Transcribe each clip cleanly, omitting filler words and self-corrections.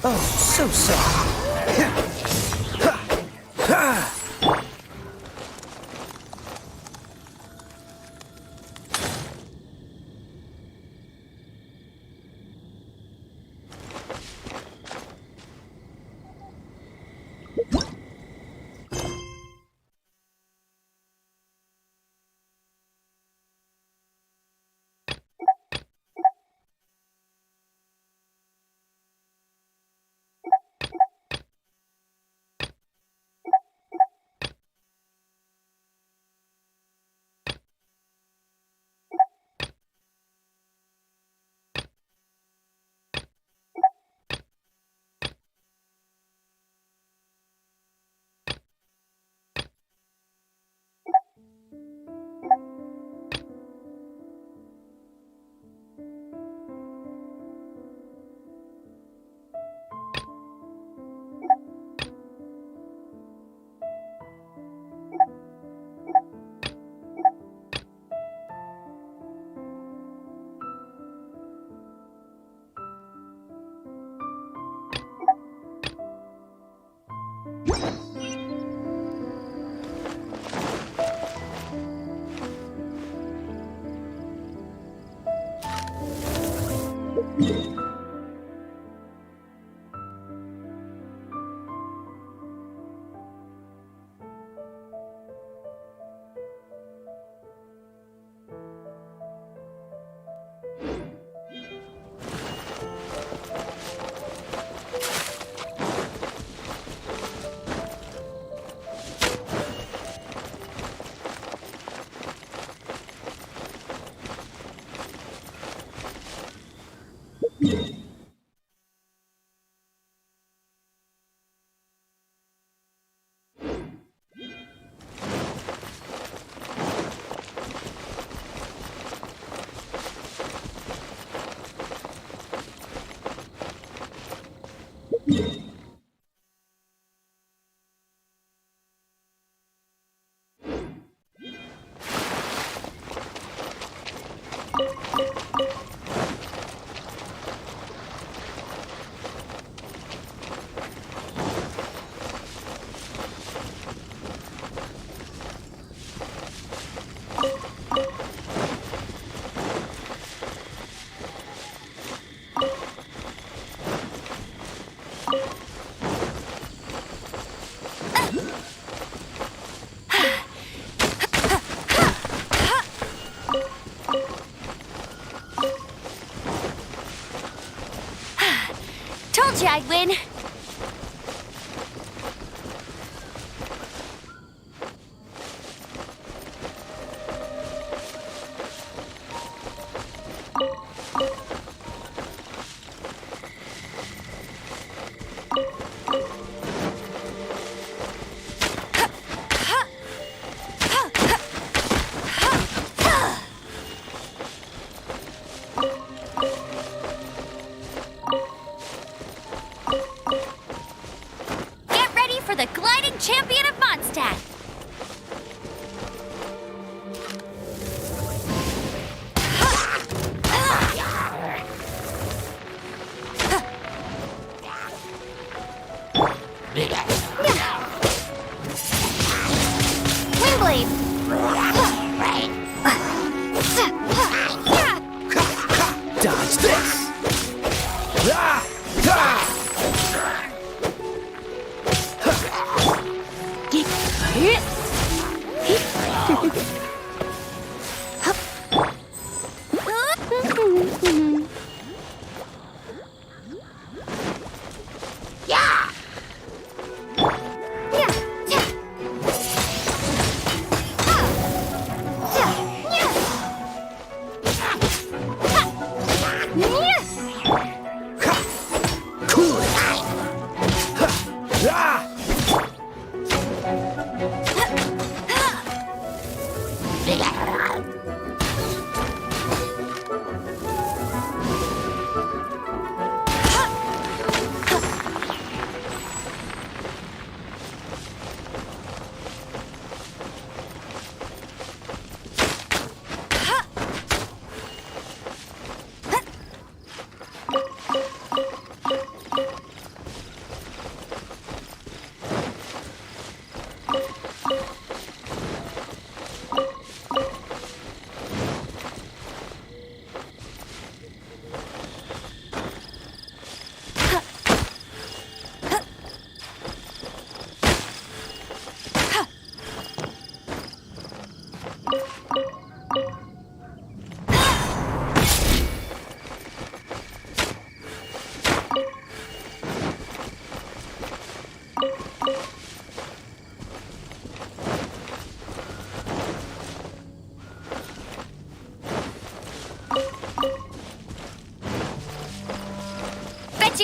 Oh, so soft. Told you I'd win. Get ready for the gliding champion of Mondstadt. Windblade. Dodge this! Ah! Ah!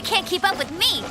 Bet you can't keep up with me.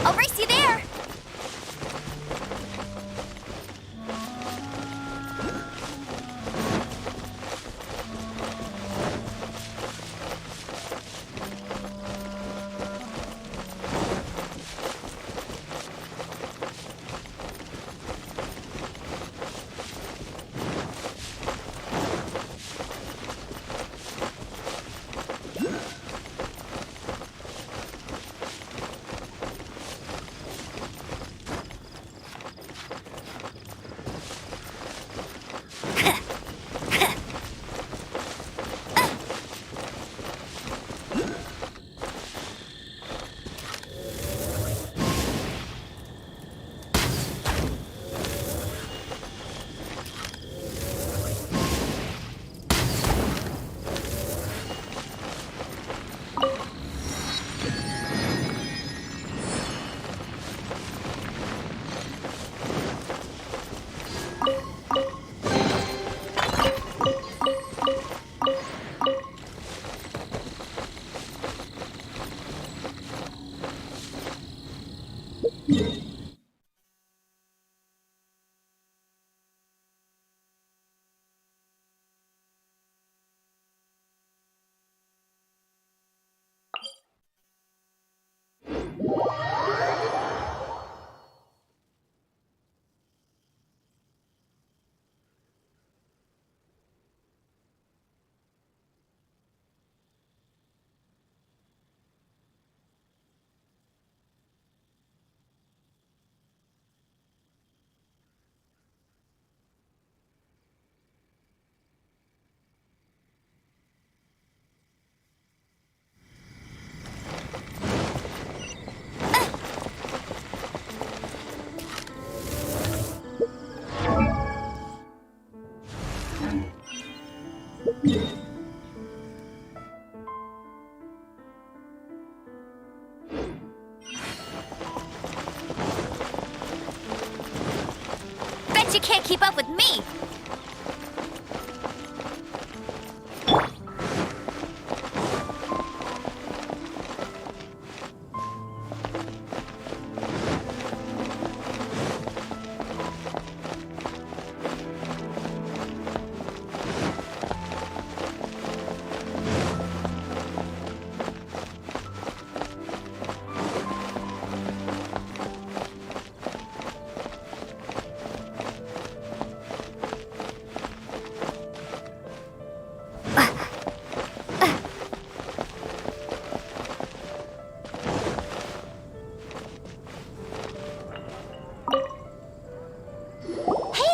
I'll race you there. Bet you can't keep up with me.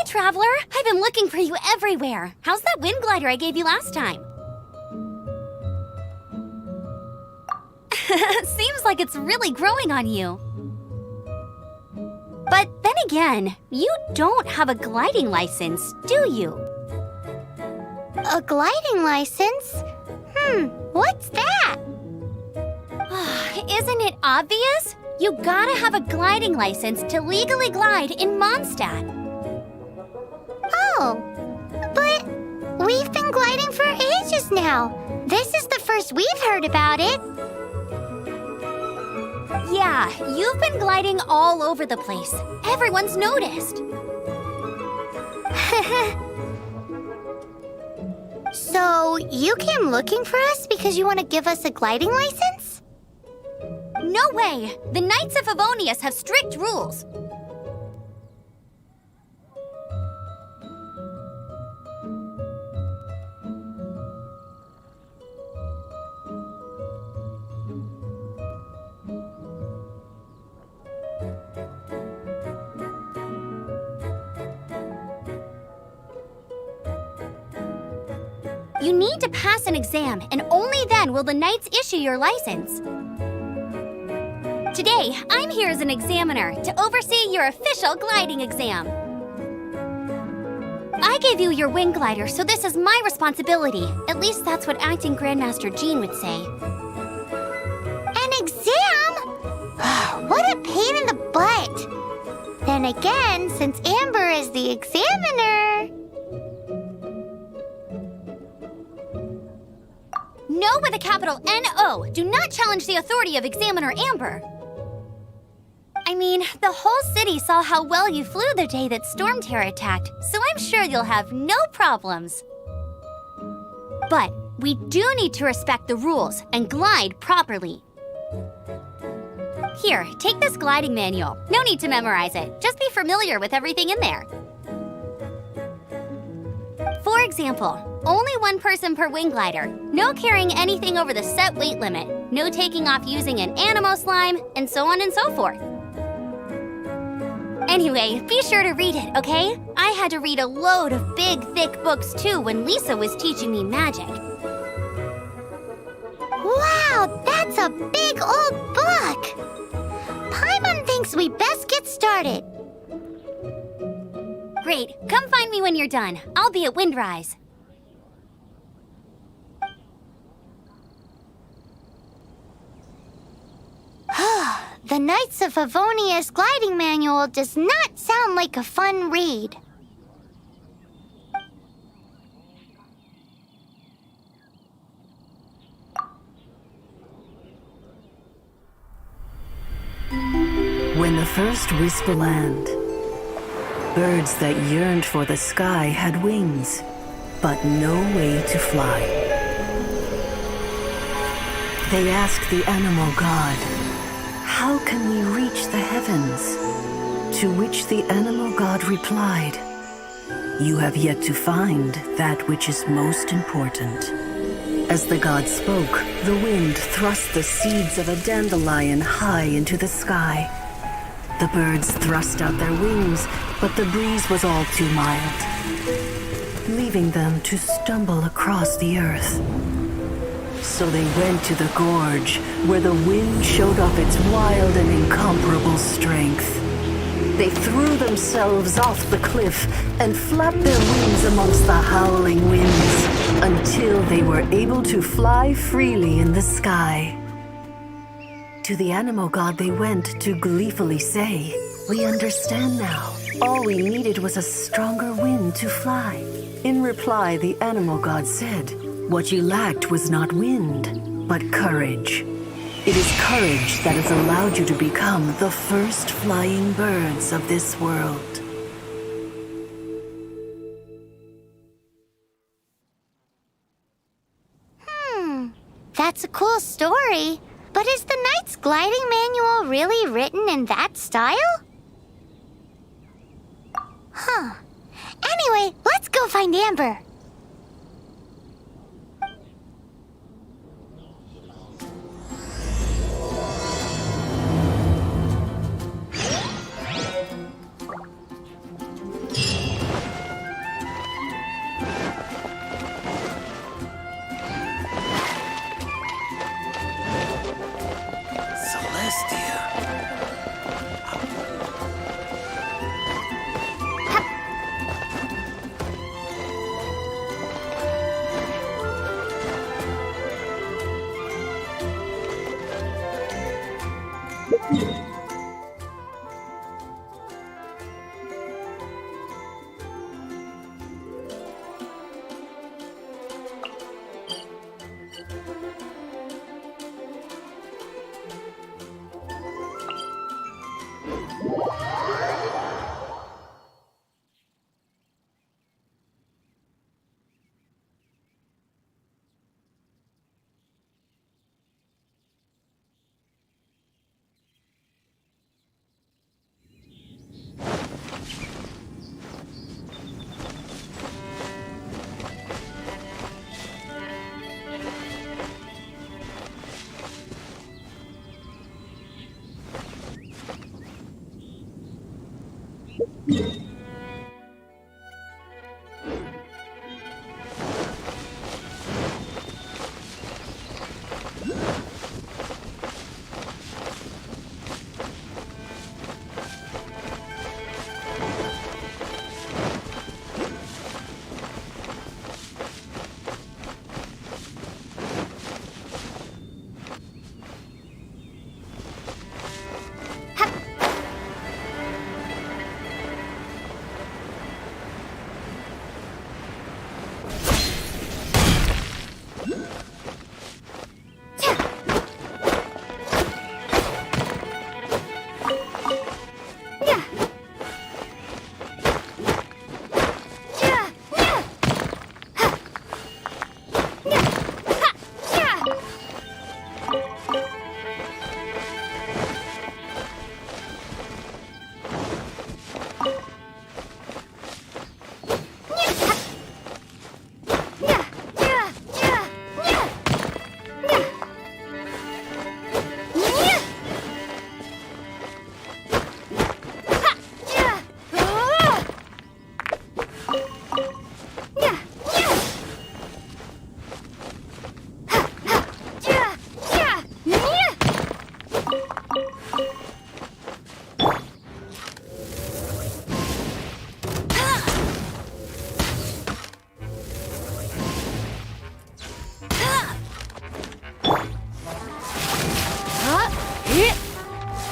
Traveler, I've been looking for you everywhere. How's that wind glider I gave you last time? Seems like it's really growing on you. But then again, you don't have a gliding license, do you? A gliding license? What's that? Isn't it obvious? You gotta have a gliding license to legally glide in Mondstadt. Oh, but gliding for ages now. This is the first we've heard about it. Yeah, you've been gliding all over the place. Everyone's noticed. So, you came looking for us because you want to give us a gliding license? No way! The Knights of Favonius have strict rules. You need to pass an exam, and only then will the Knights issue your license. Today, I'm here as an examiner to oversee your official gliding exam. I gave you your wing glider, so this is my responsibility. At least that's what Acting Grandmaster Jean would say. An exam? What a pain in the butt. Then again, since Amber is the examiner... No with a capital N-O. Do not challenge the authority of Examiner Amber. I mean, the whole city saw how well you flew the day that Storm Terror attacked, so I'm sure you'll have no problems. But we do need to respect the rules and glide properly. Here, take this gliding manual. No need to memorize it. Just be familiar with everything in there. For example, only one person per wing glider, no carrying anything over the set weight limit, no taking off using an animo slime, and so on and so forth. Anyway, be sure to read it, okay? I had to read a load of big, thick books too when Lisa was teaching me magic. Wow, that's a big old book! Paimon thinks we best get started. Great, come find me when you're done. I'll be at Windrise. The Knights of Favonius gliding manual does not sound like a fun read. When the first wisp land, birds that yearned for the sky had wings, but no way to fly. They asked the animal god, "How can we reach the heavens?" To which the animal god replied, "You have yet to find that which is most important." As the god spoke, the wind thrust the seeds of a dandelion high into the sky. The birds thrust out their wings, but the breeze was all too mild, leaving them to stumble across the earth. So they went to the gorge, where the wind showed off its wild and incomparable strength. They threw themselves off the cliff and flapped their wings amongst the howling winds until they were able to fly freely in the sky. To the animal god they went to gleefully say, "We understand now. All we needed was a stronger wind to fly." In reply, the animal god said, "What you lacked was not wind, but courage. It is courage that has allowed you to become the first flying birds of this world." That's a cool story. But is the Knight's gliding manual really written in that style? Huh. Anyway, let's go find Amber.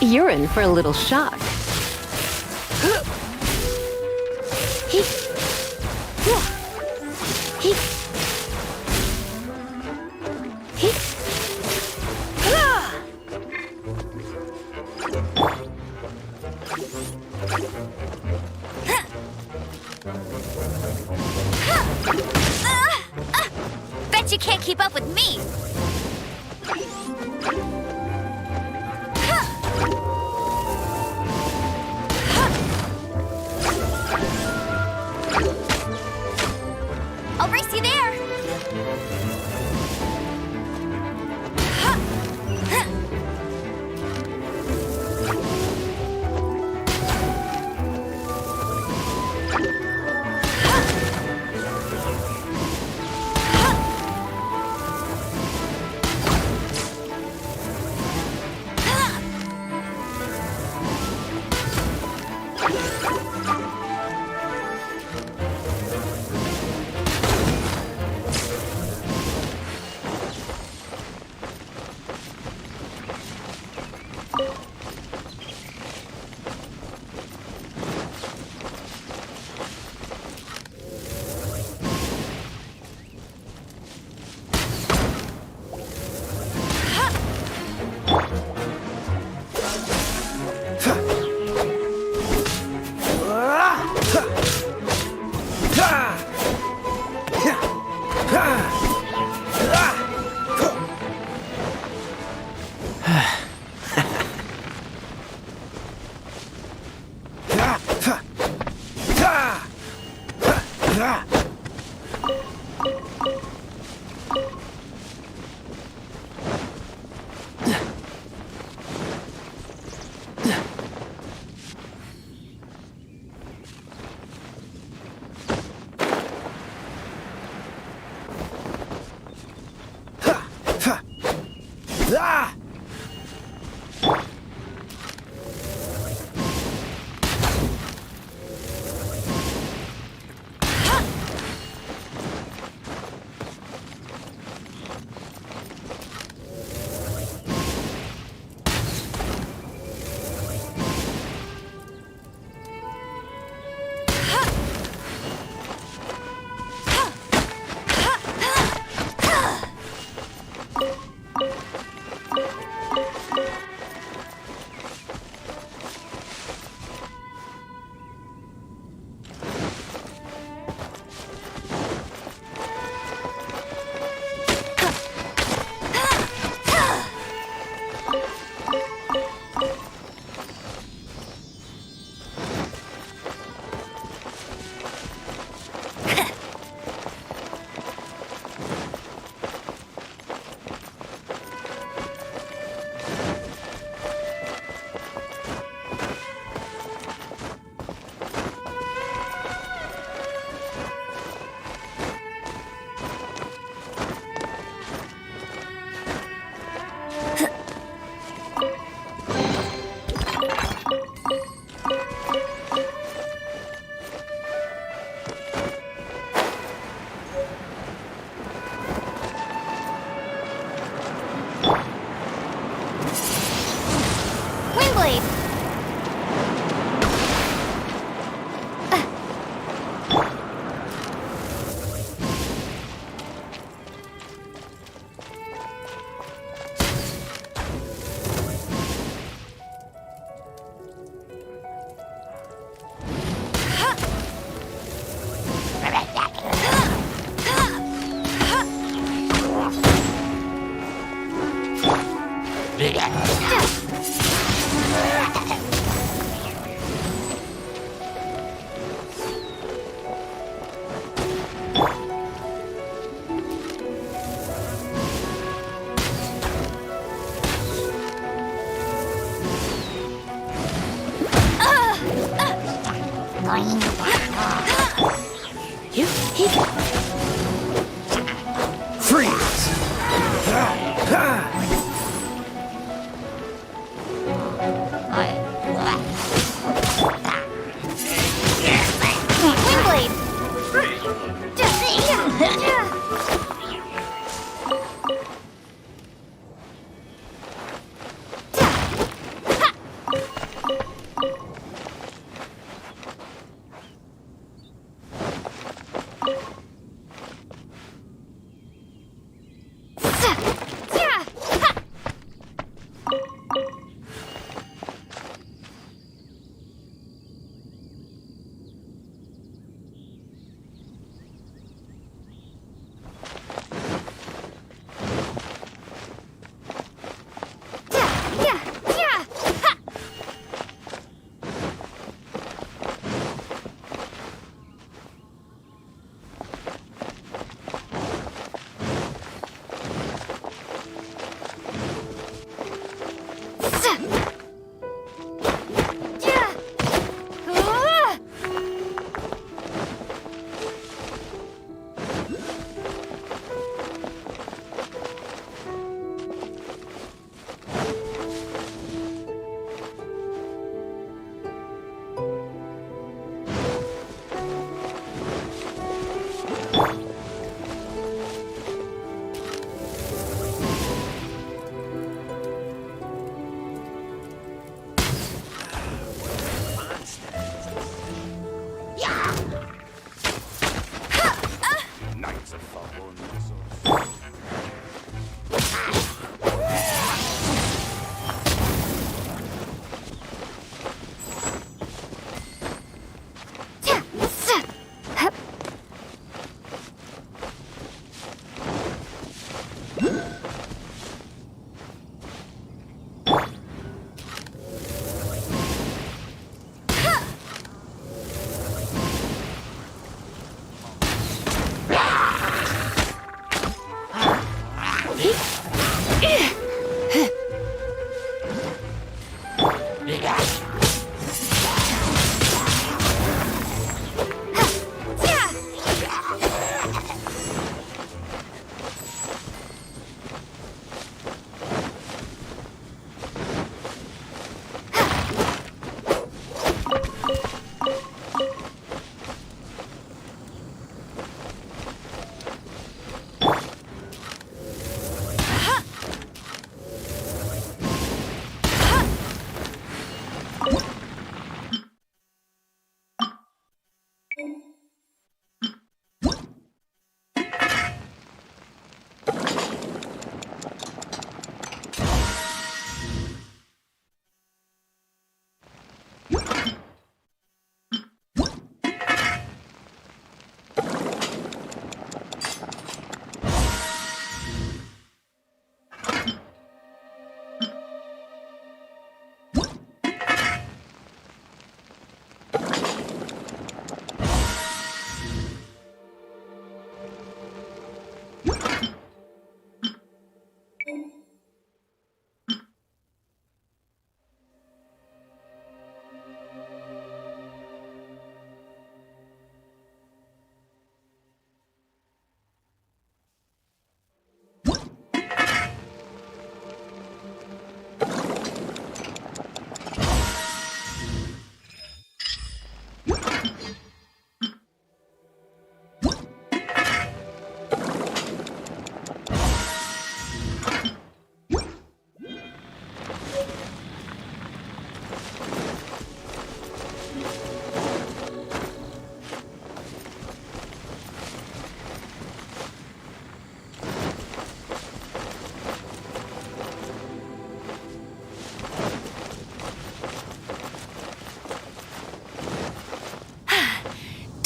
You're in for a little shock. Bet you can't keep up with me! I'll race you there!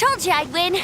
Told you I'd win.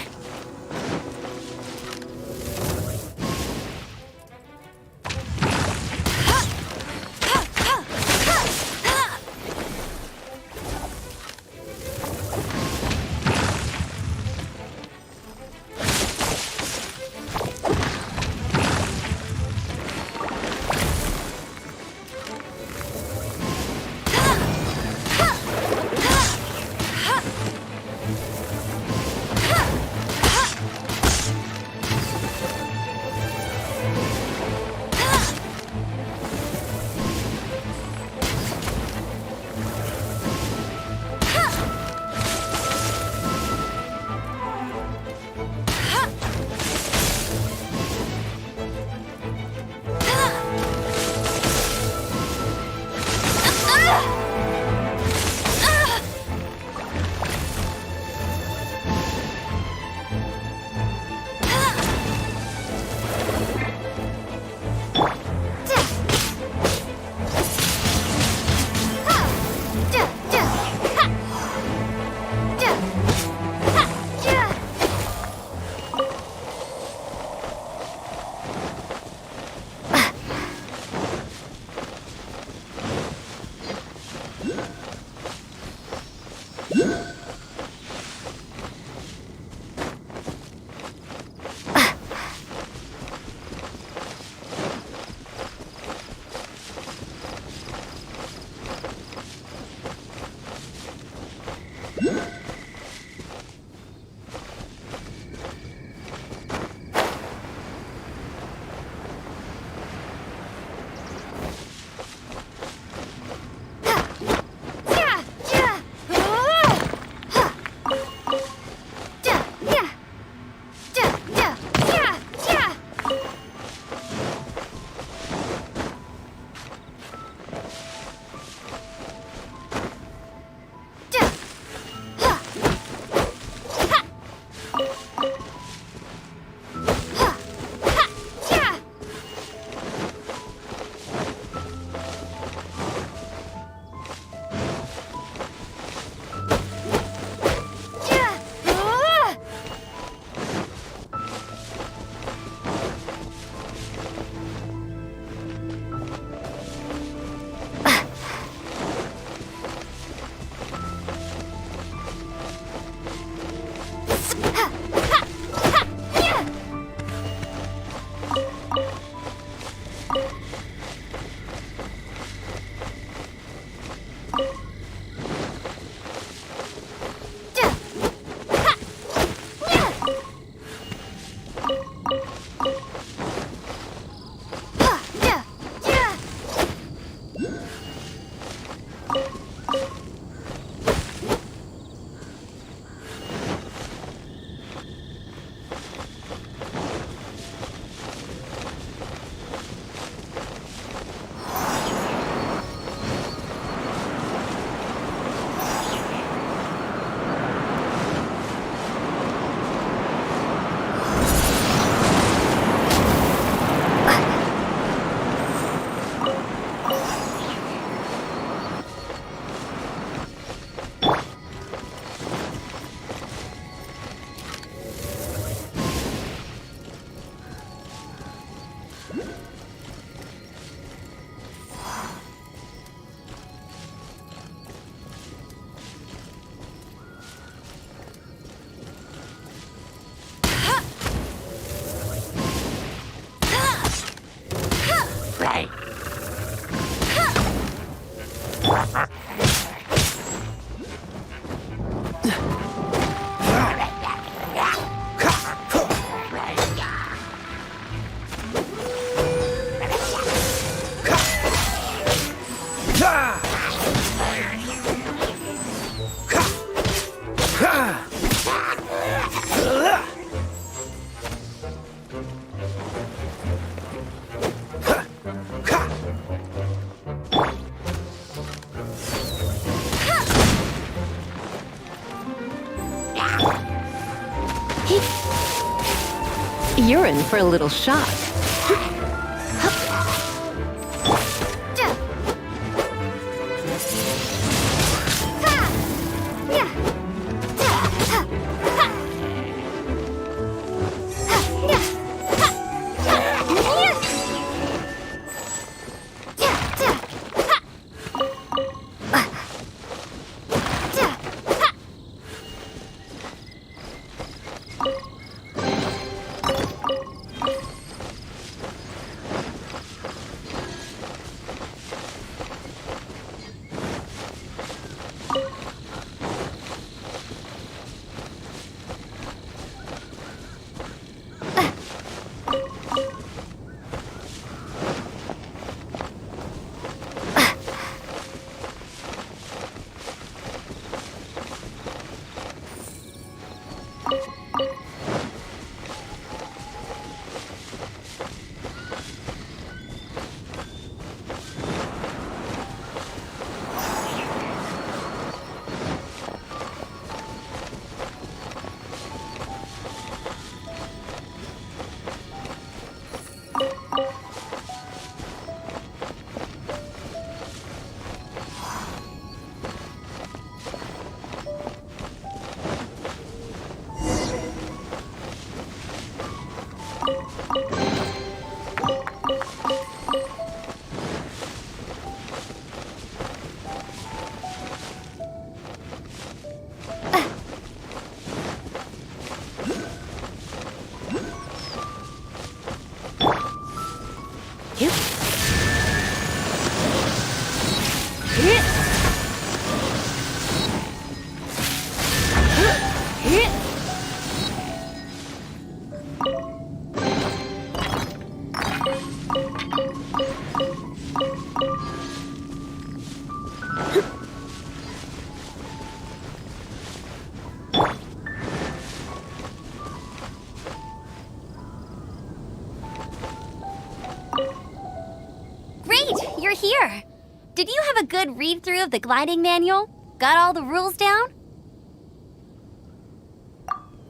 You're in for a little shock. You're here. Did you have a good read-through of the gliding manual? Got all the rules down?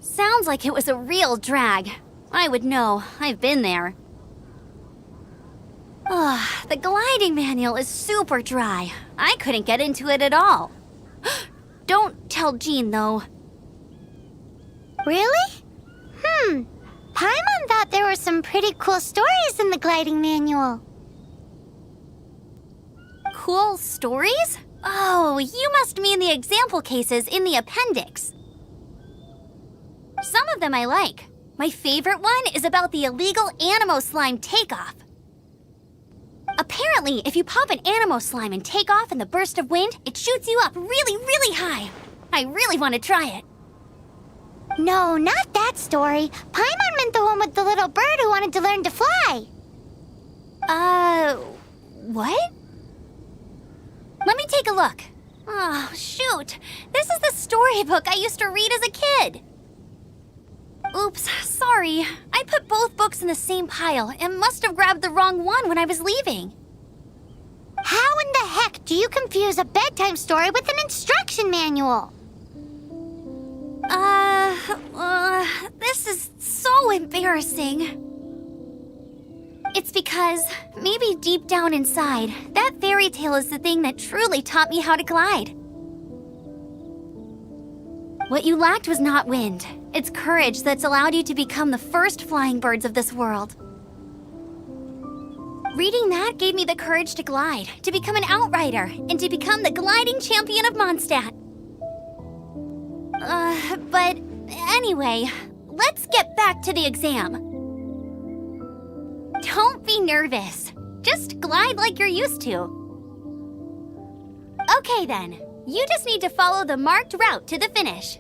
Sounds like it was a real drag. I would know. I've been there. The gliding manual is super dry. I couldn't get into it at all. Don't tell Jean, though. Really? Paimon thought there were some pretty cool stories in the gliding manual. Cool stories? Oh, you must mean the example cases in the appendix. Some of them I like. My favorite one is about the illegal Animo slime takeoff. Apparently, if you pop an Animo slime and take off in the burst of wind, it shoots you up really, really high. I really want to try it. No, not that story. Paimon meant the one with the little bird who wanted to learn to fly. What? Let me take a look. Oh, shoot. This is the storybook I used to read as a kid. Oops, sorry. I put both books in the same pile and must have grabbed the wrong one when I was leaving. How in the heck do you confuse a bedtime story with an instruction manual? This is so embarrassing. It's because, maybe deep down inside, that fairy tale is the thing that truly taught me how to glide. What you lacked was not wind. It's courage that's allowed you to become the first flying birds of this world. Reading that gave me the courage to glide, to become an outrider, and to become the gliding champion of Mondstadt. But anyway, let's get back to the exam. Don't be nervous. Just glide like you're used to. Okay then, you just need to follow the marked route to the finish.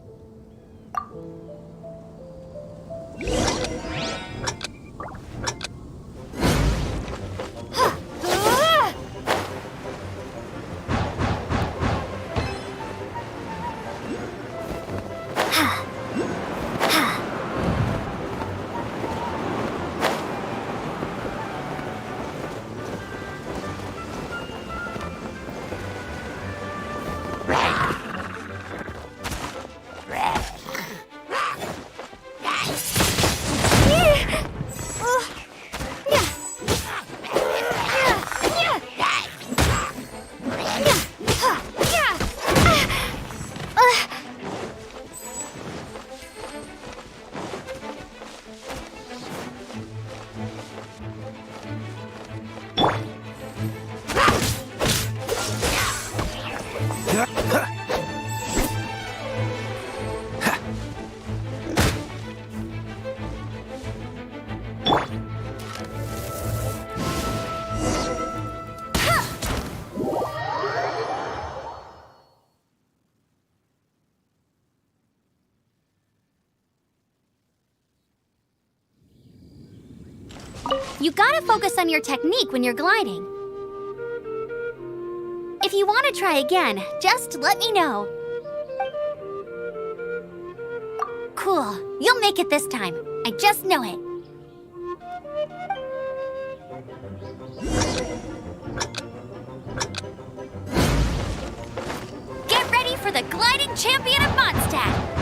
You gotta focus on your technique when you're gliding. If you want to try again, just let me know. Cool. You'll make it this time. I just know it. Get ready for the gliding champion of Mondstadt!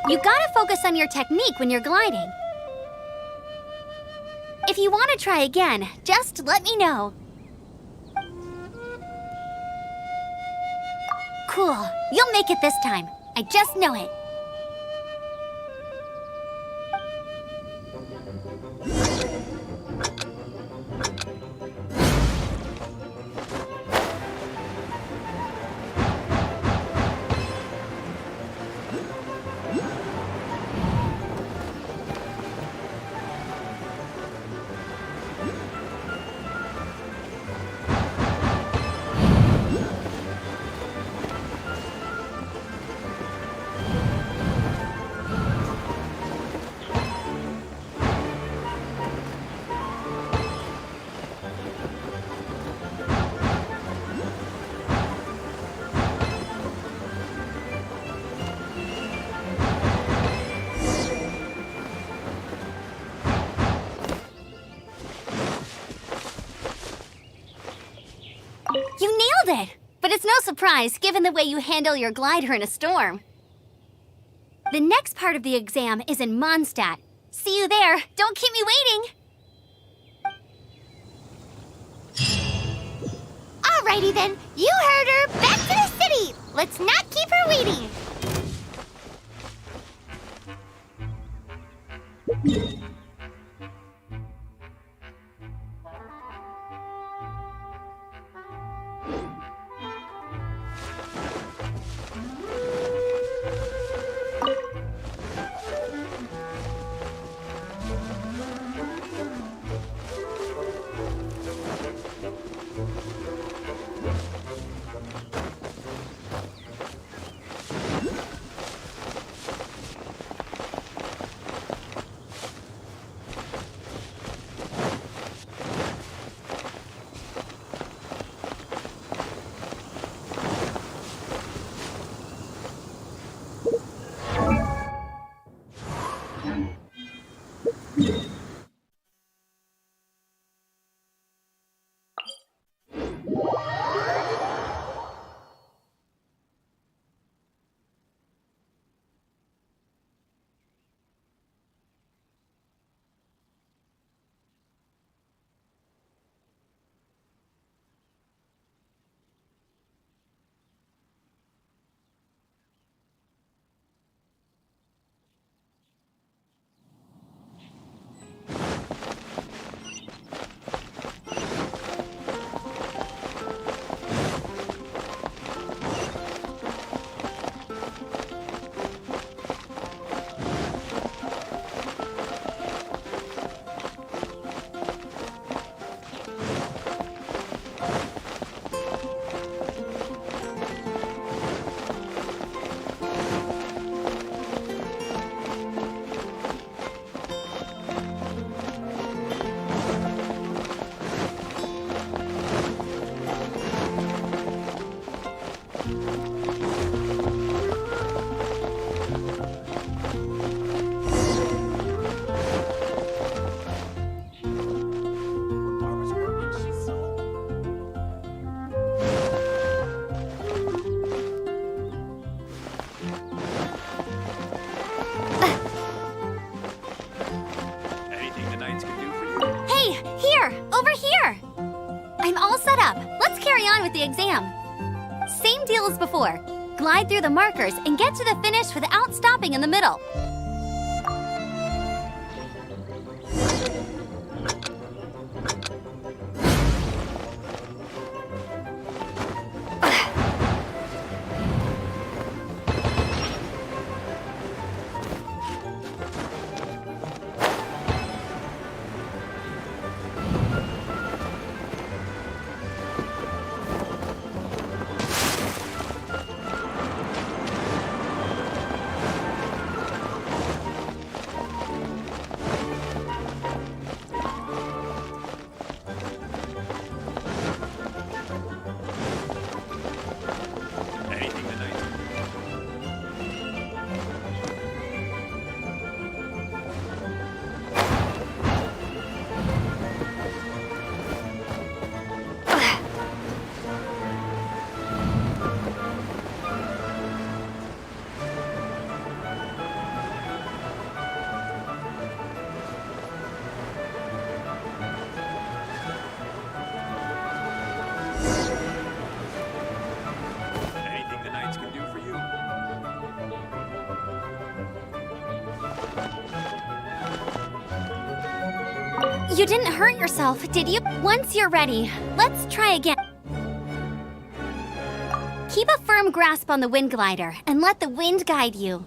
You gotta focus on your technique when you're gliding. If you want to try again, just let me know. Cool. You'll make it this time. I just know it. You nailed it! But it's no surprise, given the way you handle your glider in a storm. The next part of the exam is in Mondstadt. See you there. Don't keep me waiting! Alrighty then, you heard her. Back to the city. Let's not keep her waiting. Hey, here! Over here! I'm all set up. Let's carry on with the exam. Same deal as before. Glide through the markers and get to the finish without stopping in the middle. Anything tonight? Anything the Knights can do for you? You didn't hurt yourself, did you? Once you're ready, let's try again. Keep a firm grasp on the wind glider and let the wind guide you.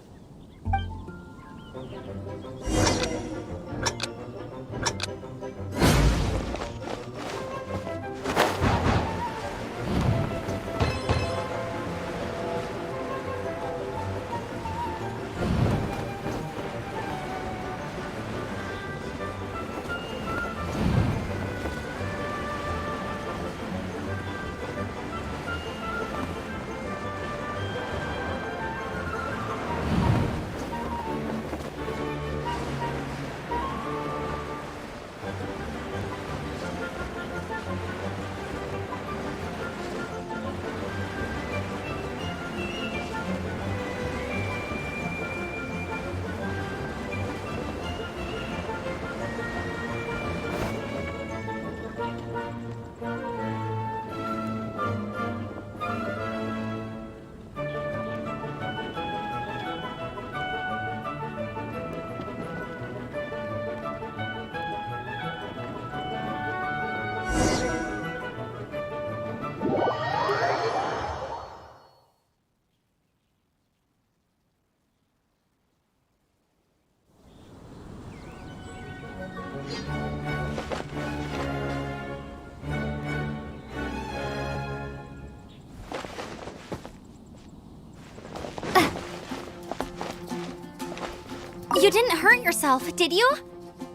You didn't hurt yourself, did you?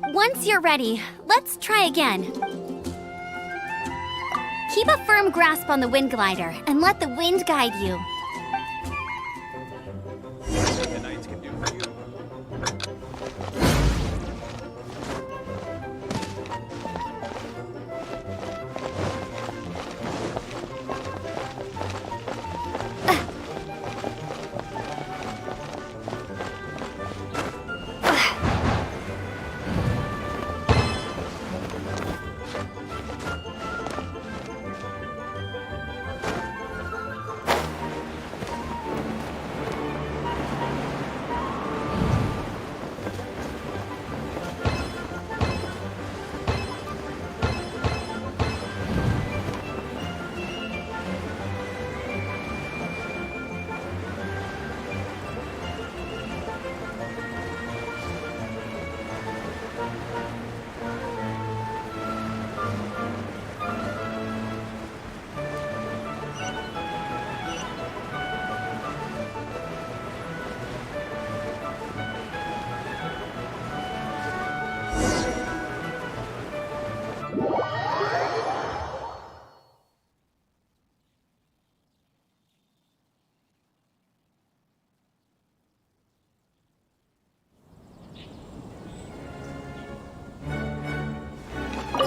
Once you're ready, let's try again. Keep a firm grasp on the wind glider and let the wind guide you. Anything the Knights can do for you?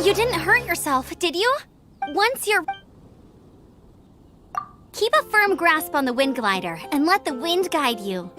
You didn't hurt yourself, did you? Once you're... Keep a firm grasp on the wind glider and let the wind guide you.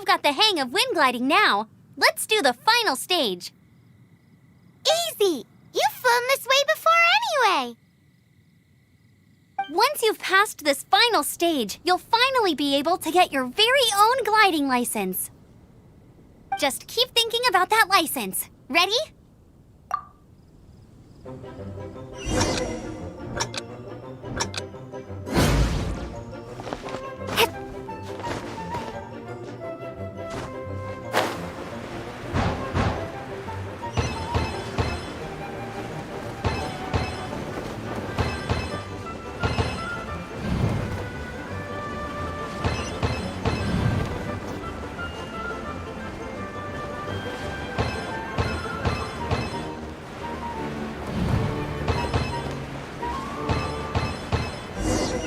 got the hang of wind gliding now. Let's do the final stage. Easy! You've flown this way before anyway! Once you've passed this final stage, you'll finally be able to get your very own gliding license. Just keep thinking about that license. Ready?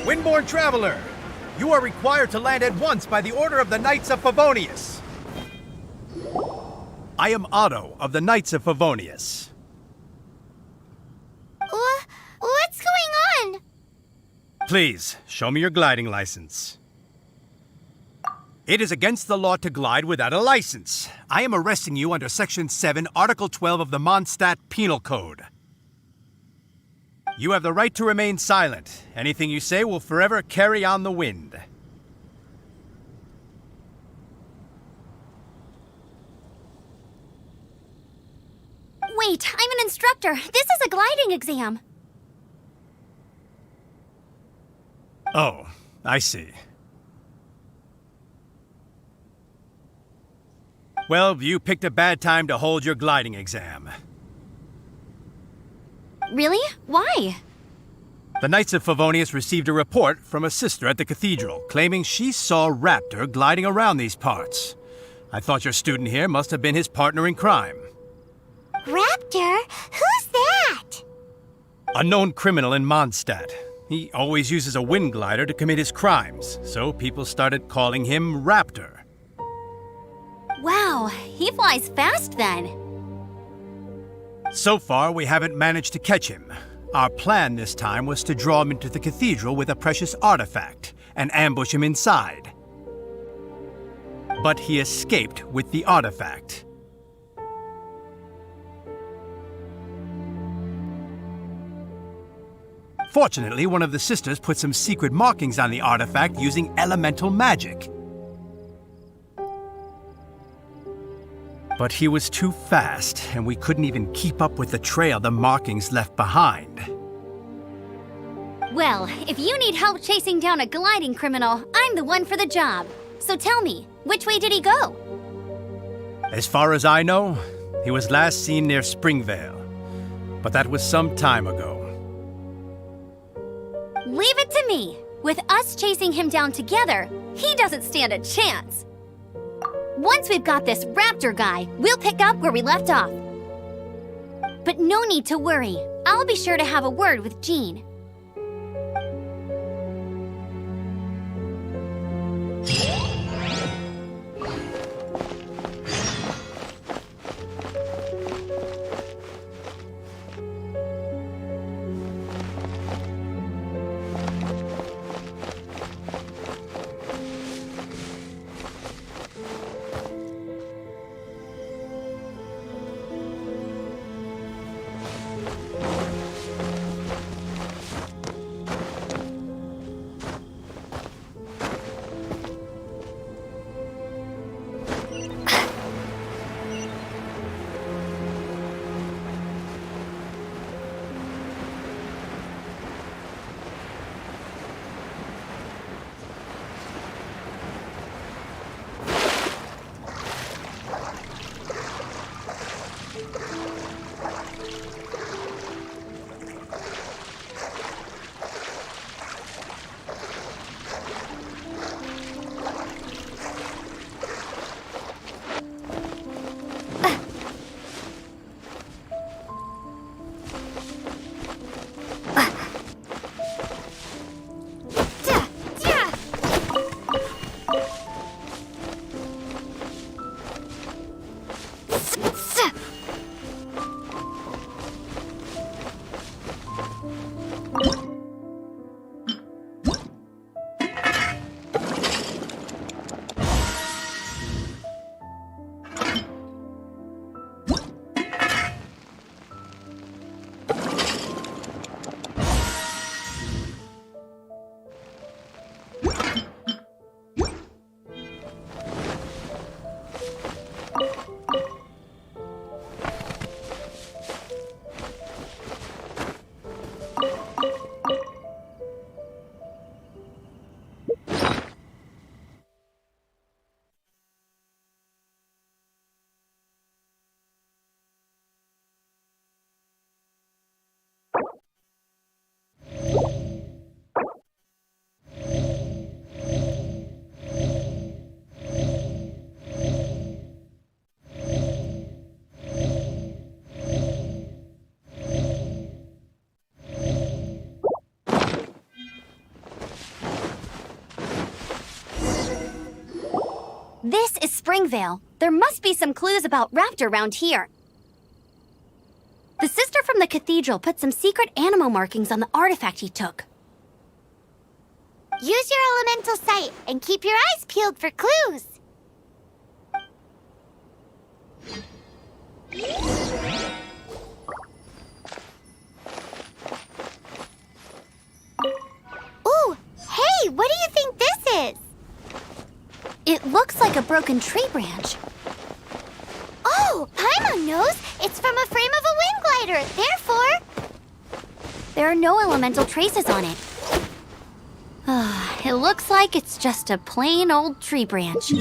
Windborne Traveler, you are required to land at once by the order of the Knights of Favonius. I am Otto of the Knights of Favonius. What's going on? Please, show me your gliding license. It is against the law to glide without a license. I am arresting you under Section 7, Article 12 of the Mondstadt Penal Code. You have the right to remain silent. Anything you say will forever carry on the wind. Wait, I'm an instructor. This is a gliding exam. Oh, I see. Well, you picked a bad time to hold your gliding exam. Really? Why? The Knights of Favonius received a report from a sister at the cathedral claiming she saw Raptor gliding around these parts. I thought your student here must have been his partner in crime. Raptor? Who's that? A known criminal in Mondstadt. He always uses a wind glider to commit his crimes, so people started calling him Raptor. Wow, he flies fast then. So far, we haven't managed to catch him. Our plan this time was to draw him into the cathedral with a precious artifact and ambush him inside. But he escaped with the artifact. Fortunately, one of the sisters put some secret markings on the artifact using elemental magic. But he was too fast, and we couldn't even keep up with the trail the markings left behind. Well, if you need help chasing down a gliding criminal, I'm the one for the job. So tell me, which way did he go? As far as I know, he was last seen near Springvale. But that was some time ago. Leave it to me. With us chasing him down together, he doesn't stand a chance. Once we've got this Raptor guy, we'll pick up where we left off. But no need to worry. I'll be sure to have a word with Jean. This is Springvale. There must be some clues about Raptor around here. The sister from the cathedral put some secret animal markings on the artifact he took. Use your elemental sight and keep your eyes peeled for clues. Ooh, hey, what do you think this is? It looks like a broken tree branch. Oh, Paimon knows. It's from a frame of a wind glider. Therefore, There are no elemental traces on it. It looks like it's just a plain old tree branch.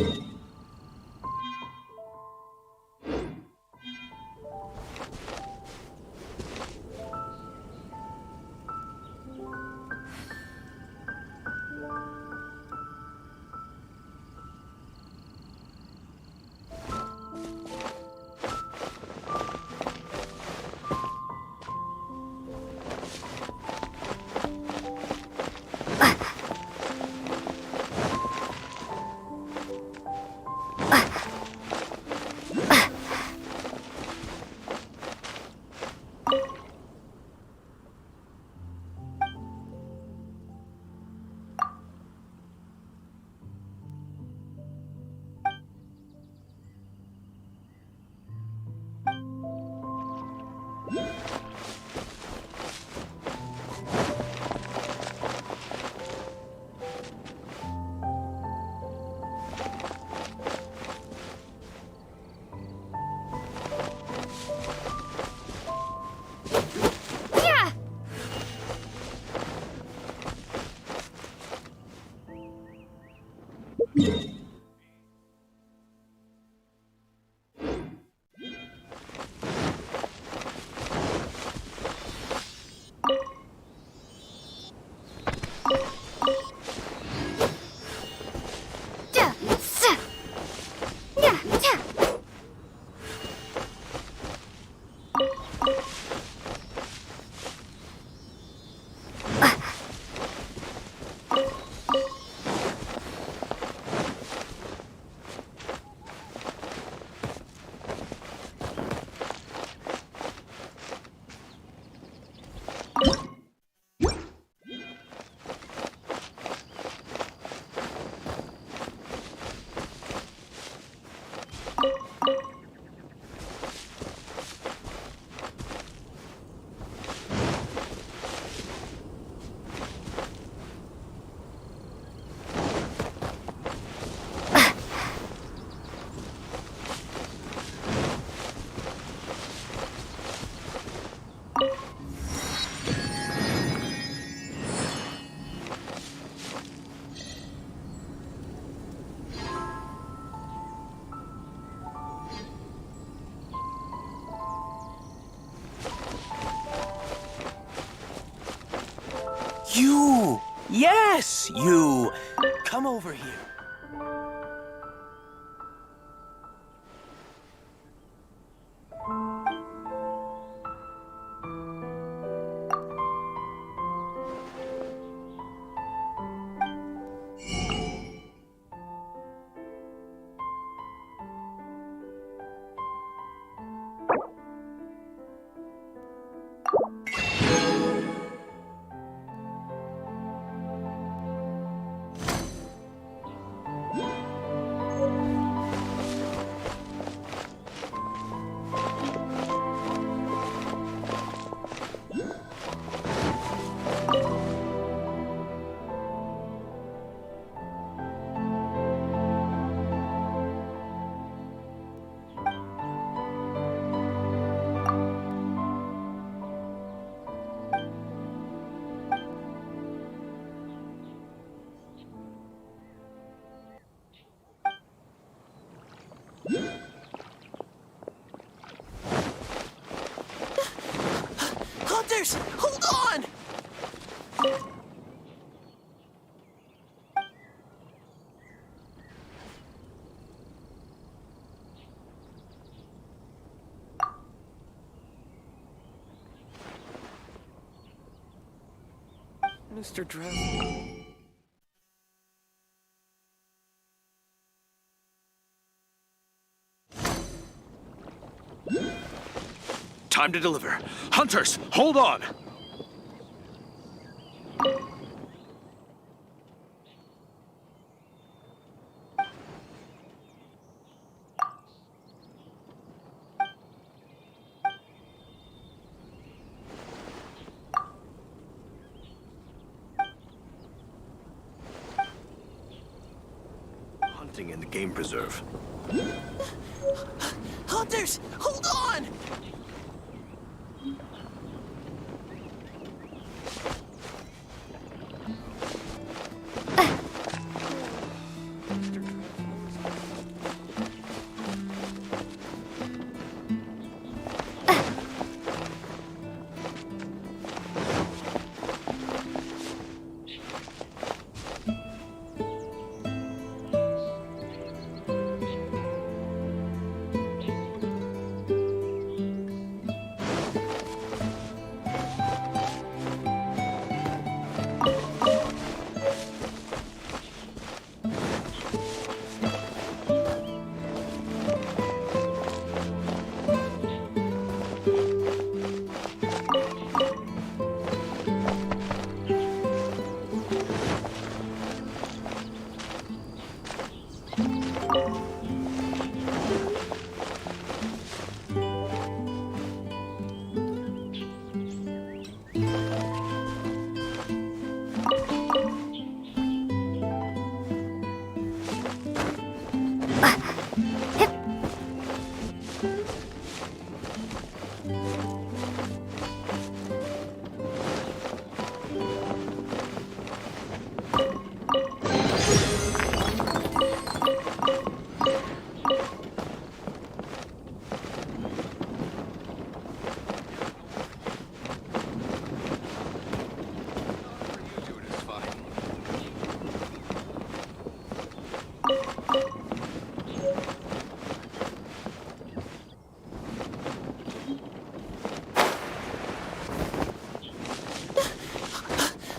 You! Yes, you! Come over here. Hunters, hold on! Mr. Drew. Time to deliver. Hunters, hold on! Hunting in the game preserve. Hunters, hold on!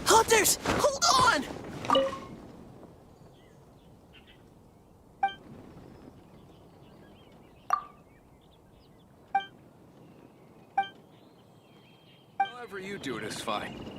Hunters, hold on! However you do it is fine.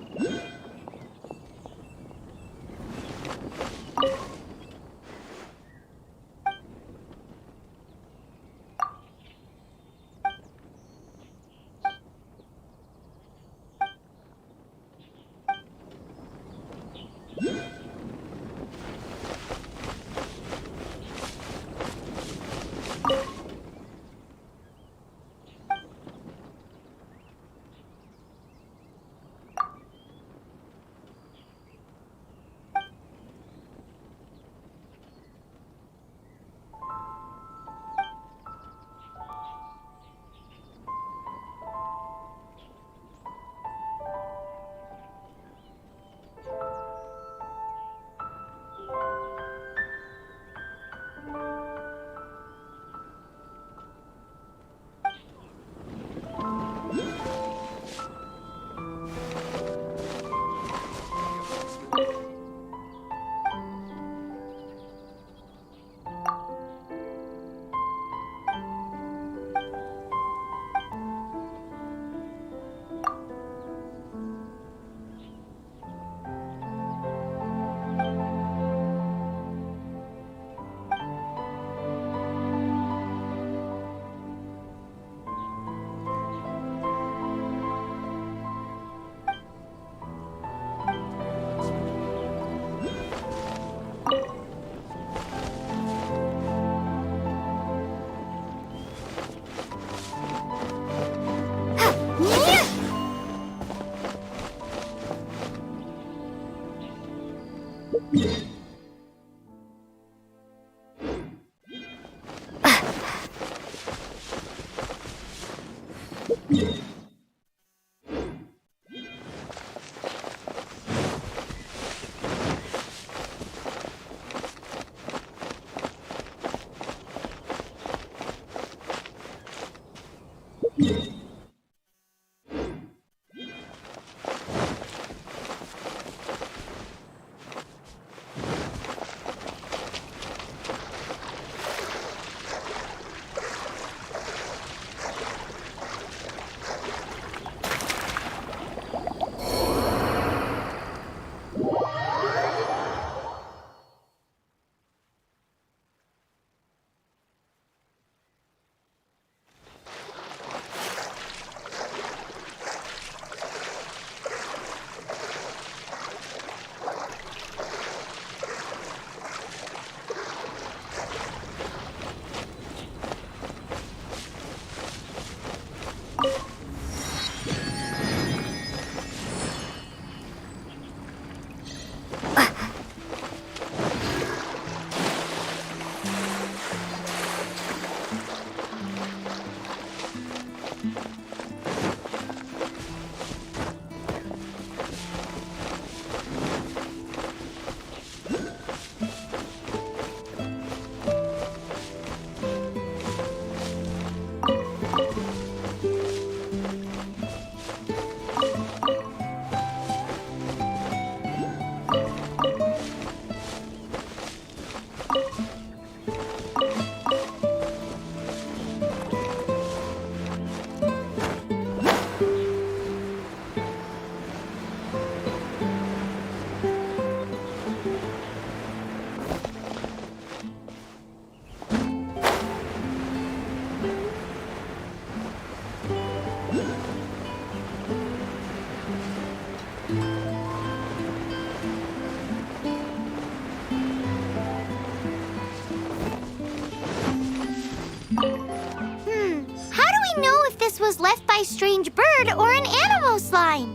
was left by strange bird or an animal slime.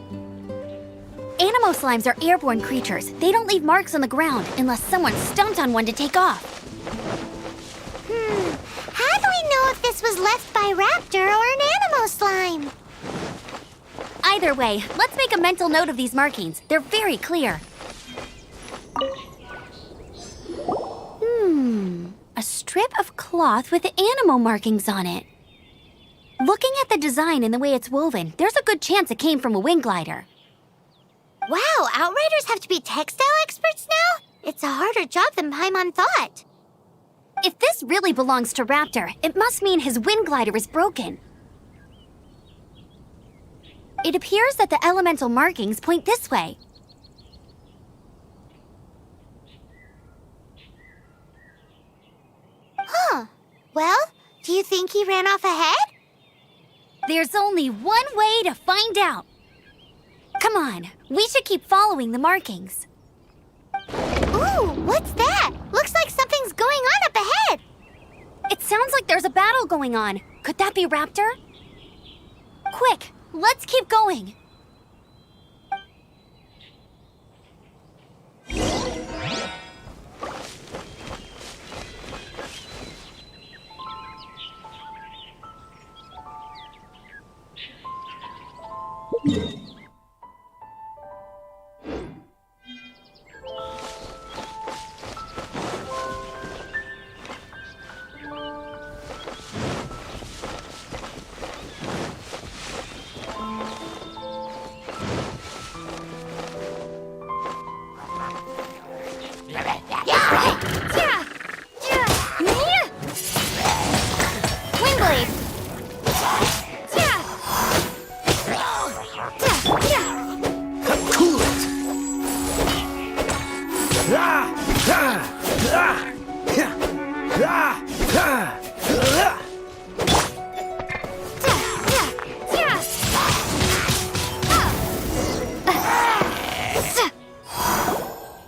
Animo slimes are airborne creatures. They don't leave marks on the ground unless someone stomped on one to take off. How do we know if this was left by raptor or an animal slime? Either way, let's make a mental note of these markings. They're very clear. A strip of cloth with animal markings on it. Looking at the design and the way it's woven, there's a good chance it came from a wing glider. Wow, Outriders have to be textile experts now? It's a harder job than Paimon thought. If this really belongs to Raptor, it must mean his wind glider is broken. It appears that the elemental markings point this way. Well, do you think he ran off ahead? There's only one way to find out. Come on, we should keep following the markings. Ooh, what's that? Looks like something's going on up ahead. It sounds like there's a battle going on. Could that be Raptor? Quick, let's keep going. Wingblade! Cool it!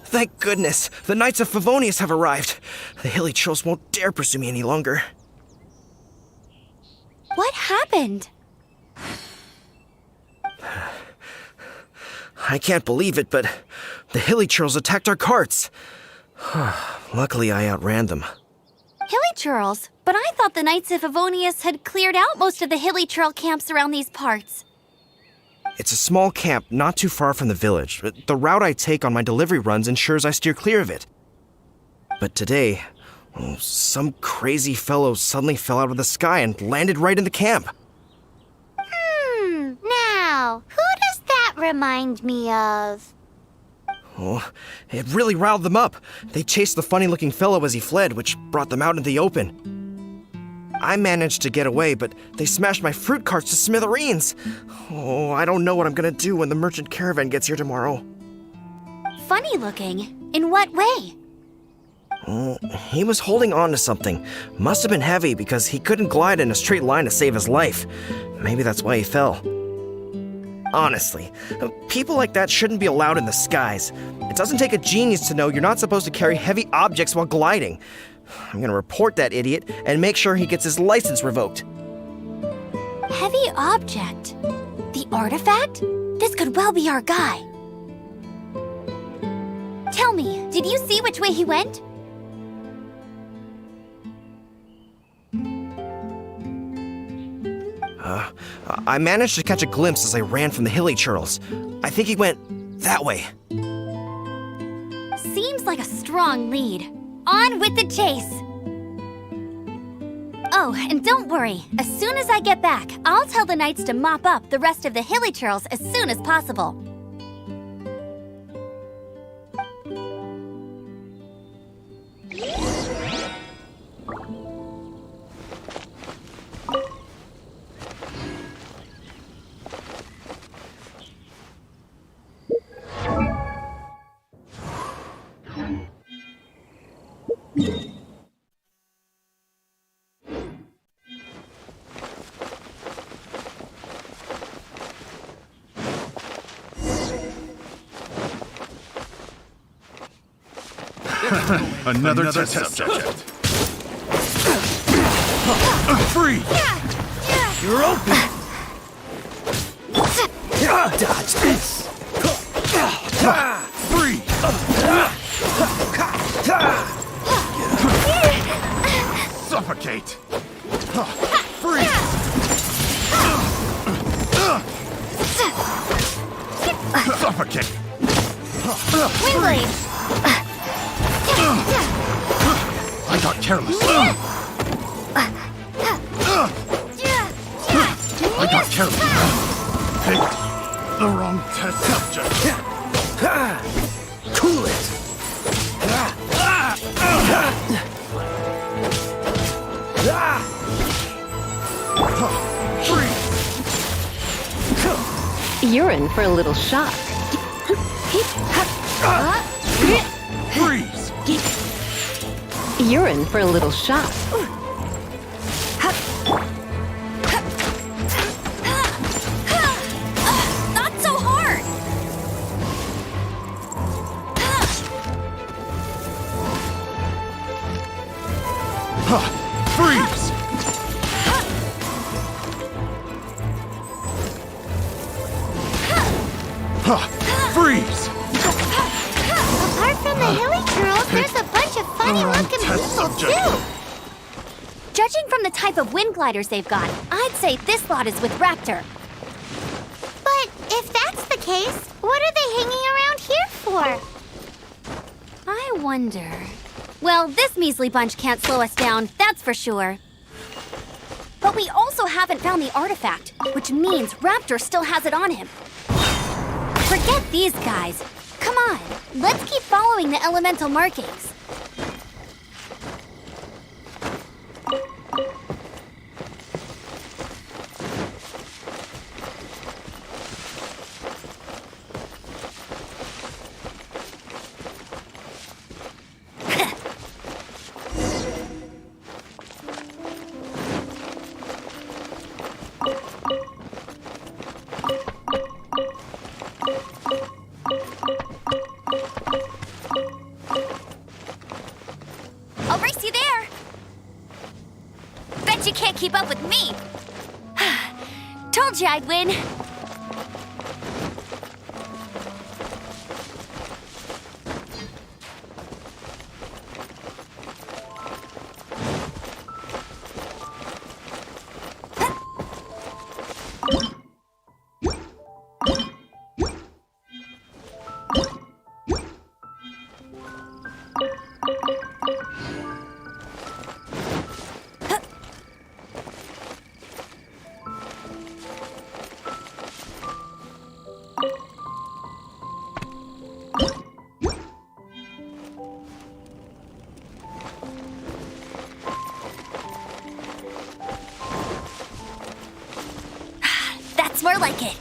Thank goodness, the Knights of Favonius have arrived. The hilly trolls won't dare pursue me any longer. What happened? I can't believe it, but the hilly trolls attacked our carts. Luckily, I outran them. Hilly Churls? But I thought the Knights of Favonius had cleared out most of the Hilly Churl camps around these parts. It's a small camp not too far from the village. The route I take on my delivery runs ensures I steer clear of it. But today, some crazy fellow suddenly fell out of the sky and landed right in the camp. Now, who does that remind me of? Oh, it really riled them up. They chased the funny-looking fellow as he fled, which brought them out into the open. I managed to get away, but they smashed my fruit carts to smithereens. Oh, I don't know what I'm gonna do when the merchant caravan gets here tomorrow. Funny looking? In what way? He was holding on to something. Must have been heavy because he couldn't glide in a straight line to save his life. Maybe that's why he fell. Honestly, people like that shouldn't be allowed in the skies. It doesn't take a genius to know you're not supposed to carry heavy objects while gliding. I'm gonna report that idiot and make sure he gets his license revoked. Heavy object? The artifact? This could well be our guy. Tell me, did you see which way he went? I managed to catch a glimpse as I ran from the hilly churls. I think he went that way. Seems like a strong lead. On with the chase! Oh, and don't worry. As soon as I get back, I'll tell the knights to mop up the rest of the hilly churls as soon as possible. Another test subject. Free! You're open! Suffocate! Windblade! I got careless. I got careless. Picked the wrong test subject. Cool it! You're in for a little shock. Freeze! You're in for a little shock. Not so hard! Freeze! Freeze! Apart from the hilly girls, there's a bunch of funny-looking test people, subject. too. Judging from the type of wind gliders they've got, I'd say this lot is with Raptor. But if that's the case, what are they hanging around here for? I wonder... Well, this measly bunch can't slow us down, that's for sure. But we also haven't found the artifact, which means Raptor still has it on him. Forget these guys. Come on, let's keep following the elemental markings. I'll race you there. Bet you can't keep up with me. Told you I'd win. That's more like it.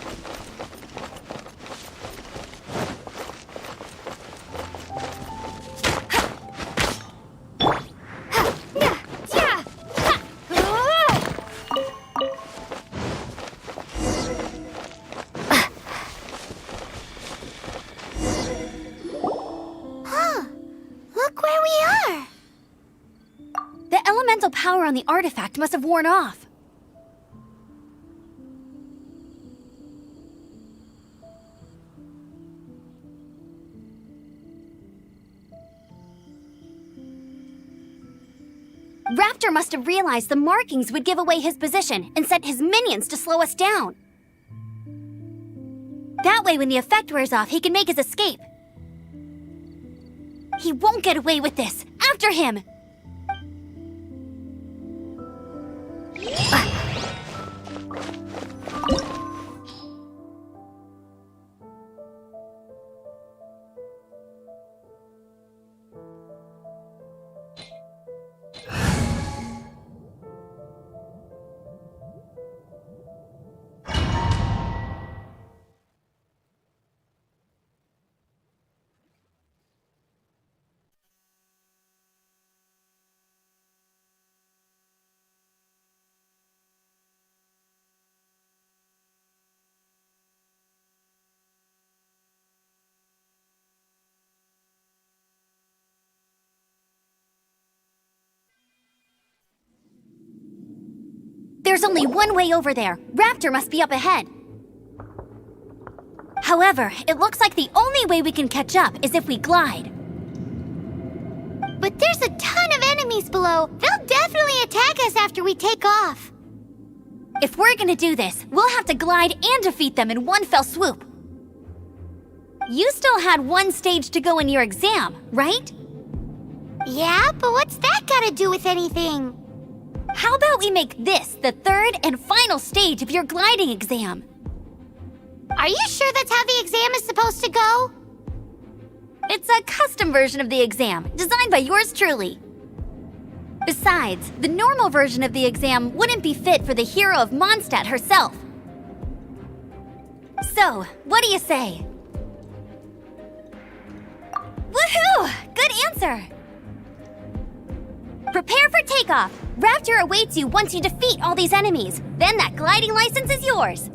Look where we are. The elemental power on the artifact must have worn off. Raptor must have realized the markings would give away his position and sent his minions to slow us down. That way, when the effect wears off, he can make his escape. He won't get away with this. After him! There's only one way over there. Raptor must be up ahead. However, it looks like the only way we can catch up is if we glide. But there's a ton of enemies below. They'll definitely attack us after we take off. If we're gonna do this, we'll have to glide and defeat them in one fell swoop. You still had one stage to go in your exam, right? Yeah, but what's that gotta do with anything? How about we make this the third and final stage of your gliding exam? Are you sure that's how the exam is supposed to go? It's a custom version of the exam, designed by yours truly. Besides, the normal version of the exam wouldn't be fit for the hero of Mondstadt herself. So, what do you say? Woohoo! Good answer! Prepare for takeoff! Raptor awaits you once you defeat all these enemies. Then that gliding license is yours!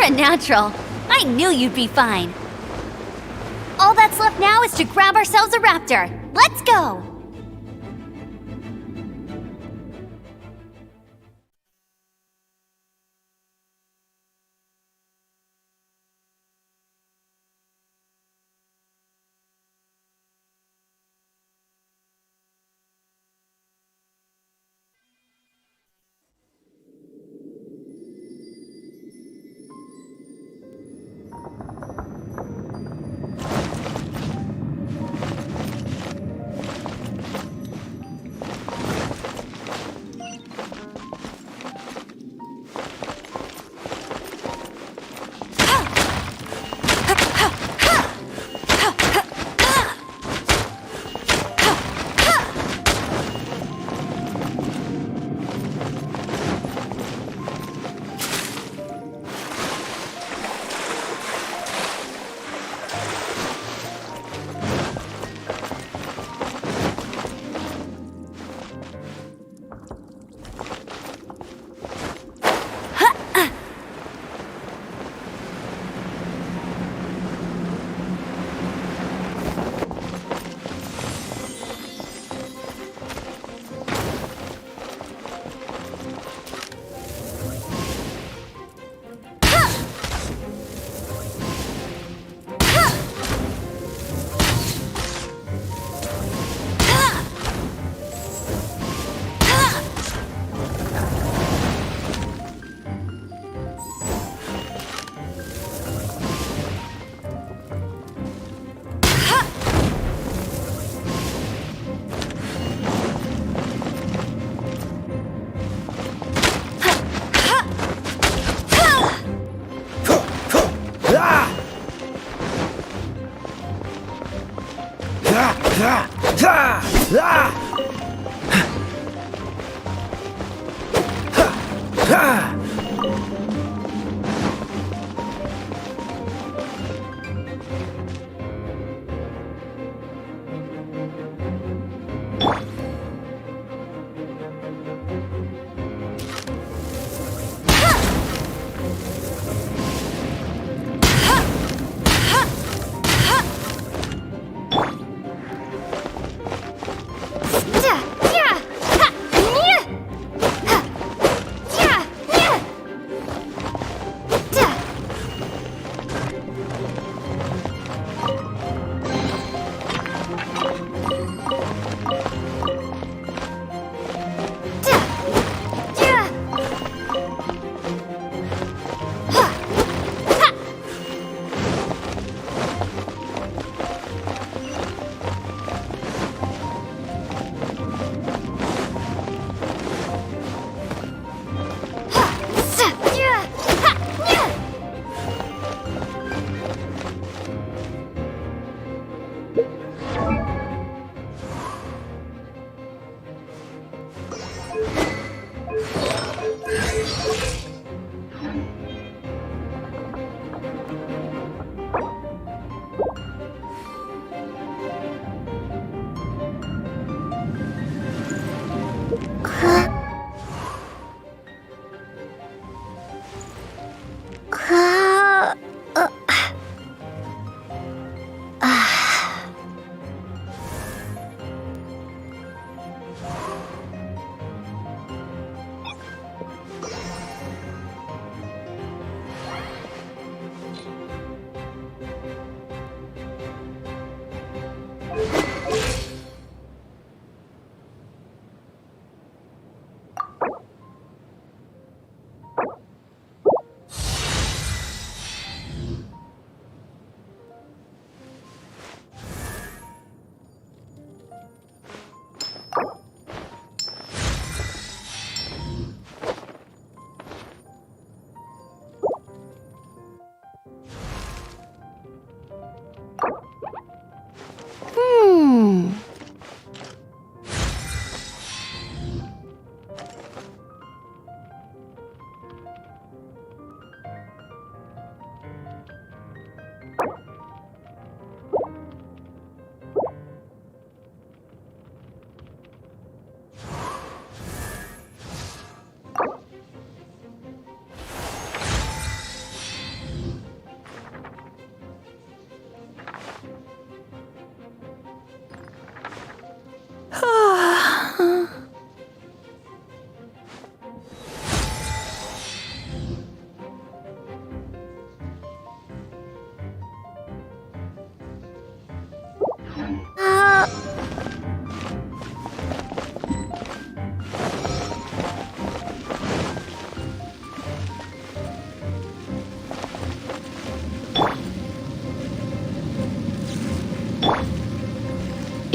a natural. I knew you'd be fine. All that's left now is to grab ourselves a raptor. Let's go!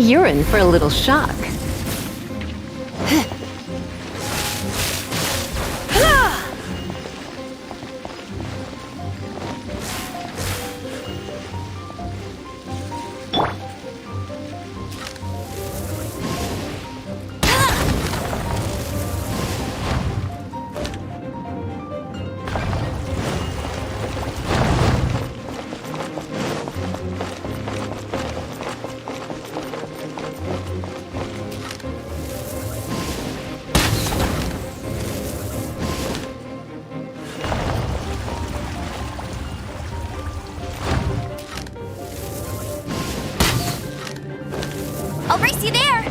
You're in for a little shock. I'll race you there!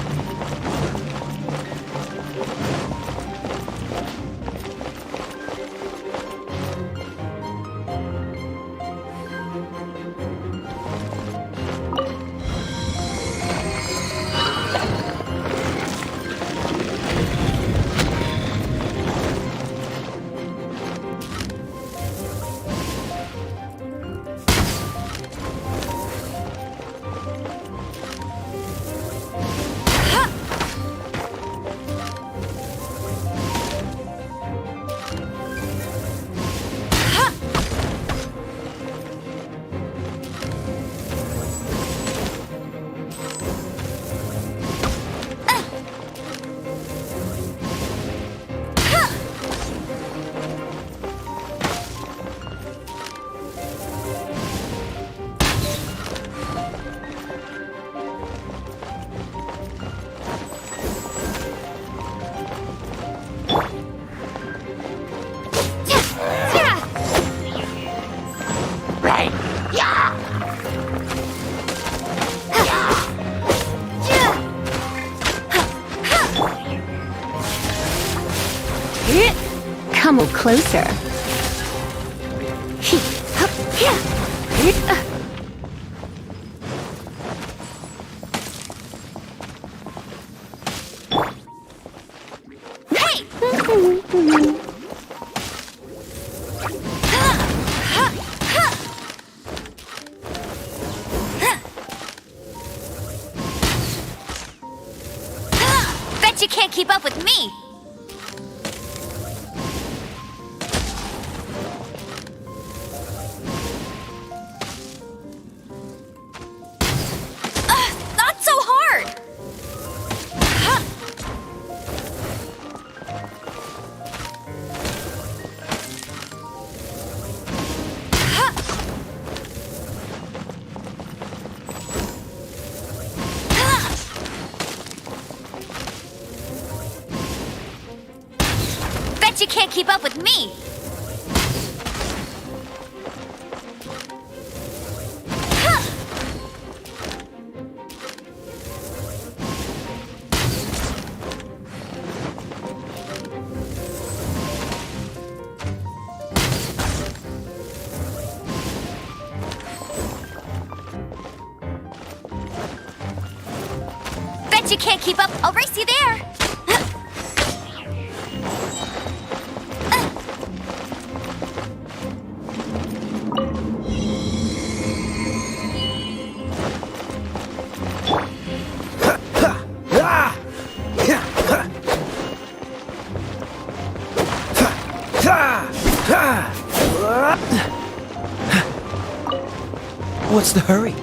Come closer. Bet you can't keep up with me! Not so hard! Bet you can't keep up with me! Bet you can't keep up. I'll race you there! What's the hurry?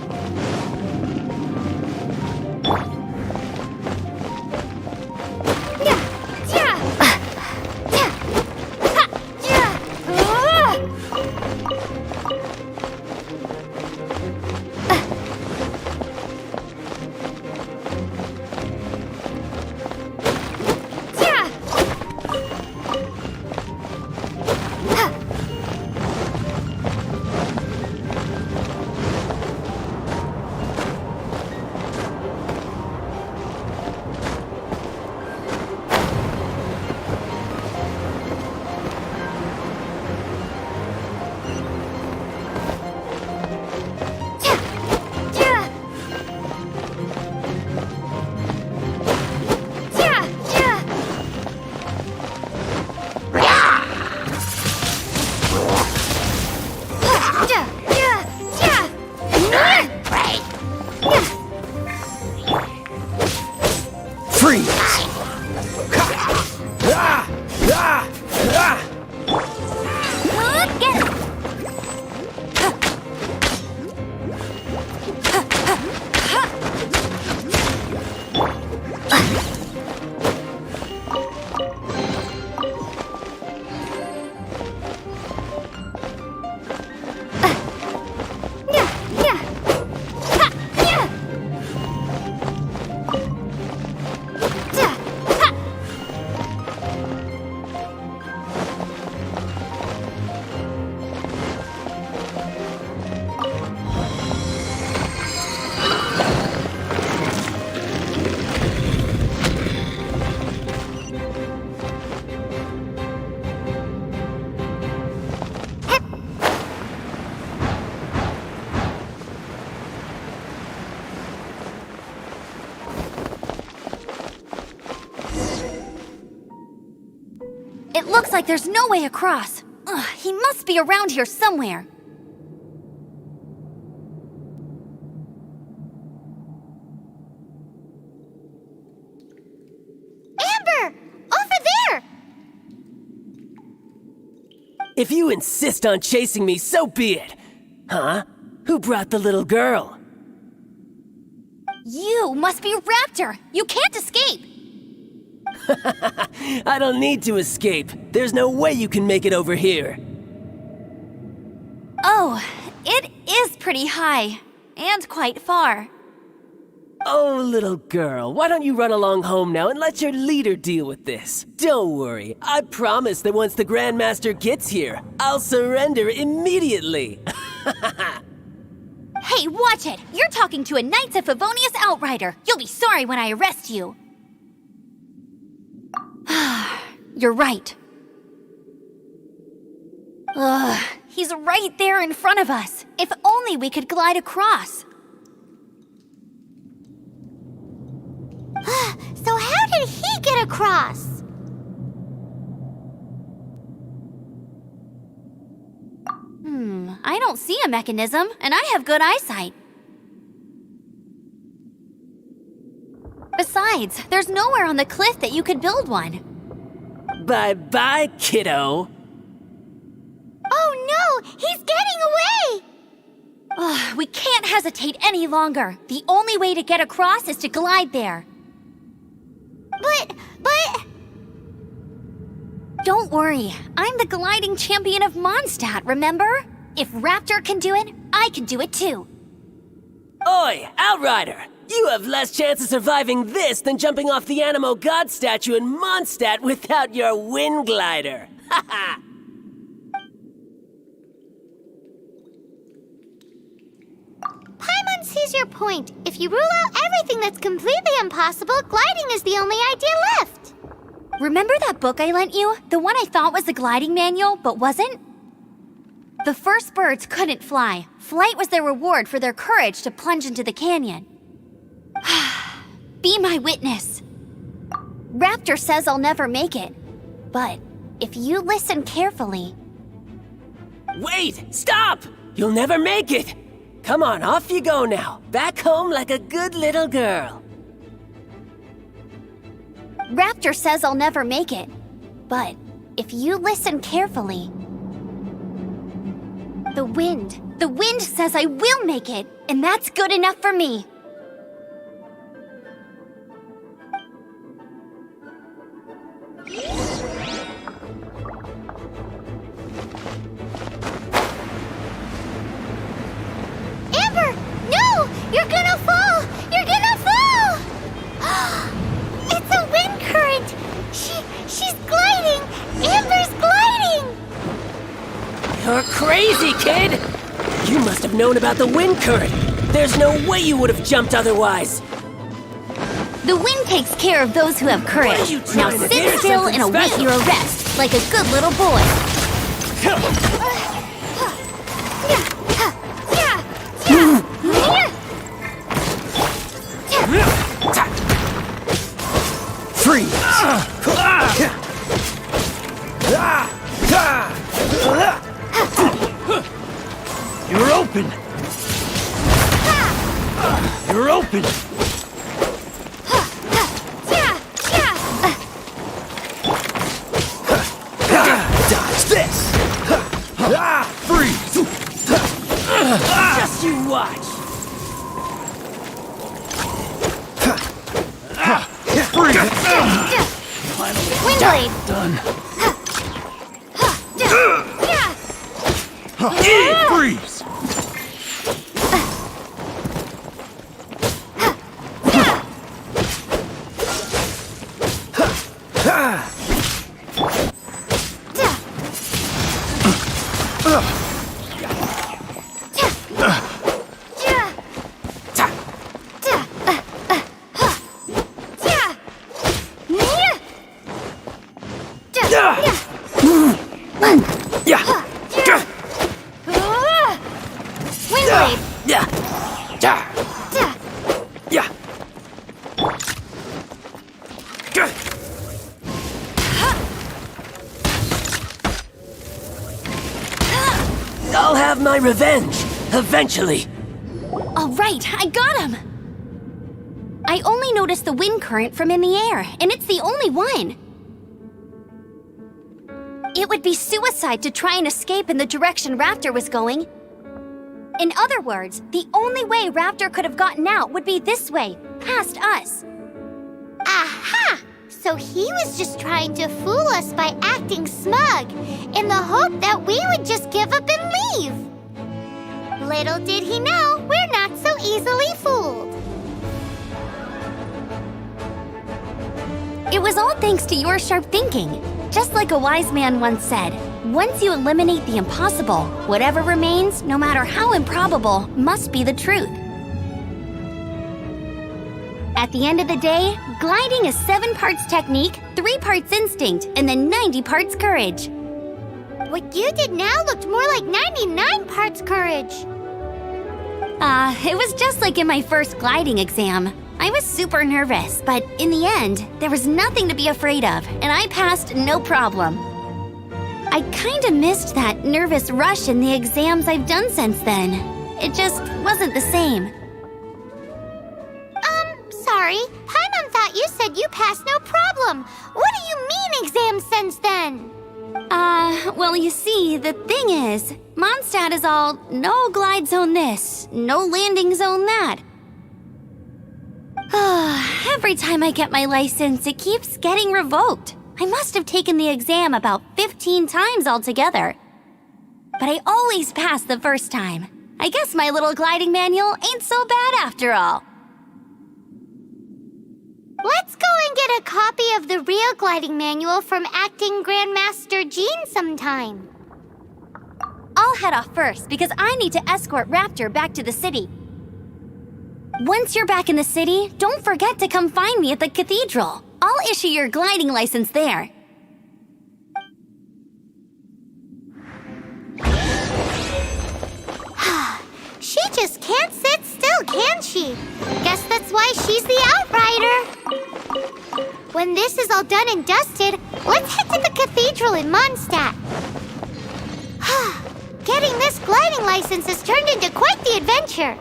It looks like there's no way across. Ugh, he must be around here somewhere. Amber! Over there! If you insist on chasing me, so be it. Huh? Who brought the little girl? You must be Raptor! You can't escape! I don't need to escape. There's no way you can make it over here. Oh, it is pretty high. And quite far. Oh, little girl, why don't you run along home now and let your leader deal with this? Don't worry, I promise that once the Grandmaster gets here, I'll surrender immediately. Hey, watch it! You're talking to a Knights of Favonius outrider. You'll be sorry when I arrest you. You're right. Ugh, he's right there in front of us. If only we could glide across. So how did he get across? I don't see a mechanism, and I have good eyesight. Besides, there's nowhere on the cliff that you could build one. Bye-bye, kiddo. Oh no! He's getting away! Ugh, we can't hesitate any longer. The only way to get across is to glide there. But... Don't worry, I'm the gliding champion of Mondstadt, remember? If Raptor can do it, I can do it too. Oi, Outrider! You have less chance of surviving this than jumping off the Animo God statue in Mondstadt without your wind glider. Haha! Paimon sees your point. If you rule out everything that's completely impossible, gliding is the only idea left. Remember that book I lent you? The one I thought was the gliding manual, but wasn't? The first birds couldn't fly. Flight was their reward for their courage to plunge into the canyon. Be my witness. Raptor says I'll never make it. But if you listen carefully... Wait! Stop! You'll never make it! Come on, off you go now. Back home like a good little girl. Raptor says I'll never make it. But if you listen carefully... The wind says I will make it, and that's good enough for me. Amber! No! You're gonna fall! You're gonna fall! It's a wind current! She's gliding! Amber's gliding! You're crazy, kid! You must have known about the wind current. There's no way you would have jumped otherwise. The wind takes care of those who have What are courage. you Now trying to sit do? still Something and await special. your arrest, like a good little boy. Freeze! You're open! You're open! Dodge this! Freeze! Just you watch. Windblade! Done. Freeze! my revenge, eventually. All right, I got him! I only noticed the wind current from in the air, and it's the only one. It would be suicide to try and escape in the direction Raptor was going. In other words, the only way Raptor could have gotten out would be this way, past us. Aha! So he was just trying to fool us by acting smug, in the hope that we would just give up and leave. Little did he know, we're not so easily fooled. It was all thanks to your sharp thinking. Just like a wise man once said, once you eliminate the impossible, whatever remains, no matter how improbable, must be the truth. At the end of the day, gliding is 7 parts technique, 3 parts instinct, and then 90 parts courage. What you did now looked more like 99 parts courage. It was just like in my first gliding exam. I was super nervous, but in the end, there was nothing to be afraid of, and I passed no problem. I kinda missed that nervous rush in the exams I've done since then. It just wasn't the same. Sorry. Paimon thought you said you passed no problem. What do you mean exams since then? Well, you see, the thing is, Mondstadt is all, no glide zone this, no landing zone that. Every time I get my license, it keeps getting revoked. I must have taken the exam about 15 times altogether. But I always pass the first time. I guess my little gliding manual ain't so bad after all. Let's go and get a copy of the real gliding manual from Acting Grandmaster Jean sometime. I'll head off first because I need to escort Raptor back to the city. Once you're back in the city, don't forget to come find me at the cathedral. I'll issue your gliding license there. She just can't sit still, can she? Guess that's why she's the outrider. When this is all done and dusted, let's head to the cathedral in Mondstadt. Getting this gliding license has turned into quite the adventure.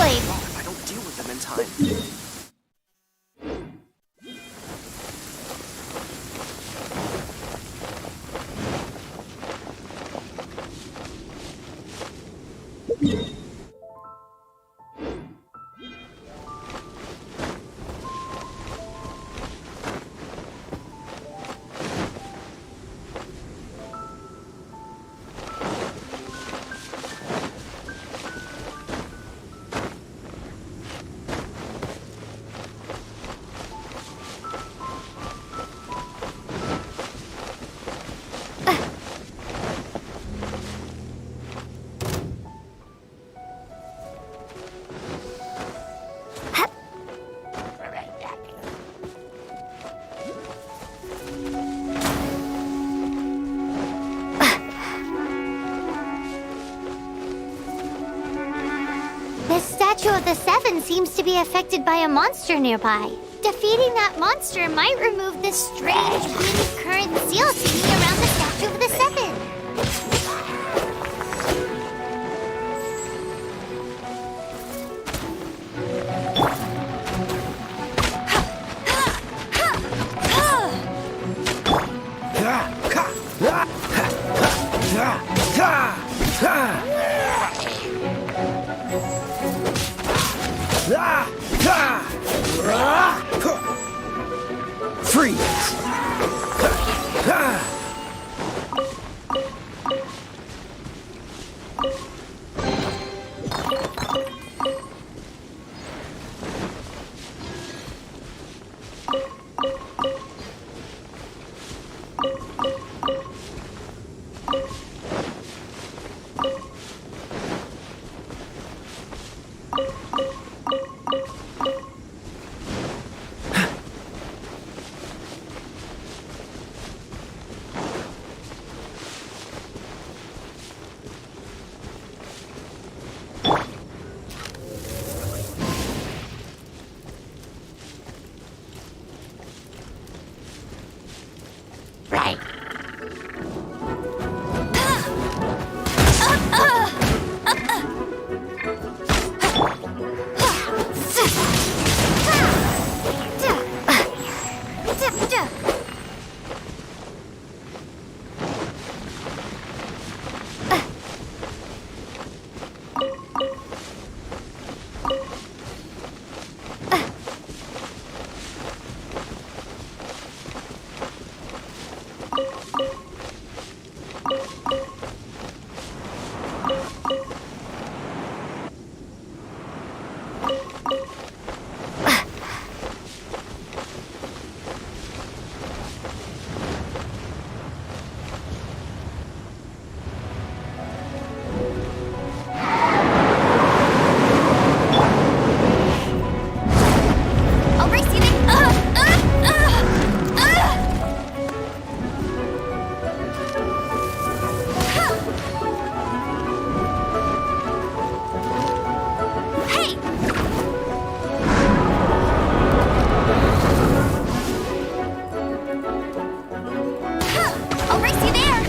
If I don't deal with them in time. of the Seven seems to be affected by a monster nearby. Defeating that monster might remove this strange wind current seal thingy around the Statue of the Seven. Freeze! Right. I'll race you there. Hey! I'll race you there.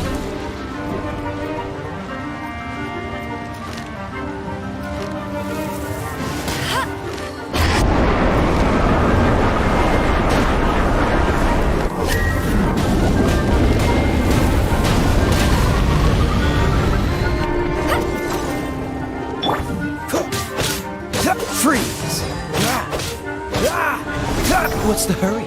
Freeze! What's the hurry?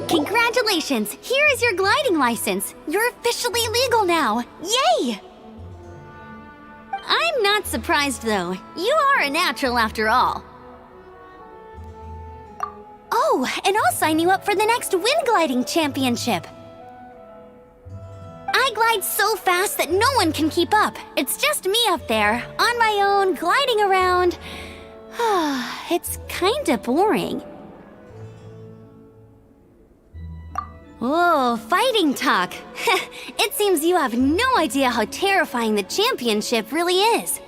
Congratulations! Here is your gliding license. You're officially legal now. Yay! I'm not surprised, though. You are a natural after all. Oh, and I'll sign you up for the next wind gliding championship. I glide so fast that no one can keep up. It's just me up there, on my own, gliding around. It's kinda boring. Oh, fighting talk. It seems you have no idea how terrifying the championship really is.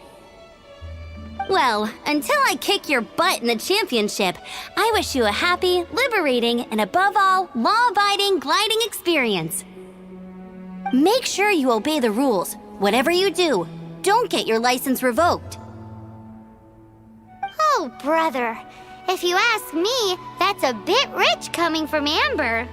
Well, until I kick your butt in the championship, I wish you a happy, liberating, and above all, law-abiding gliding experience. Make sure you obey the rules. Whatever you do, don't get your license revoked. Oh, brother. If you ask me, that's a bit rich coming from Amber.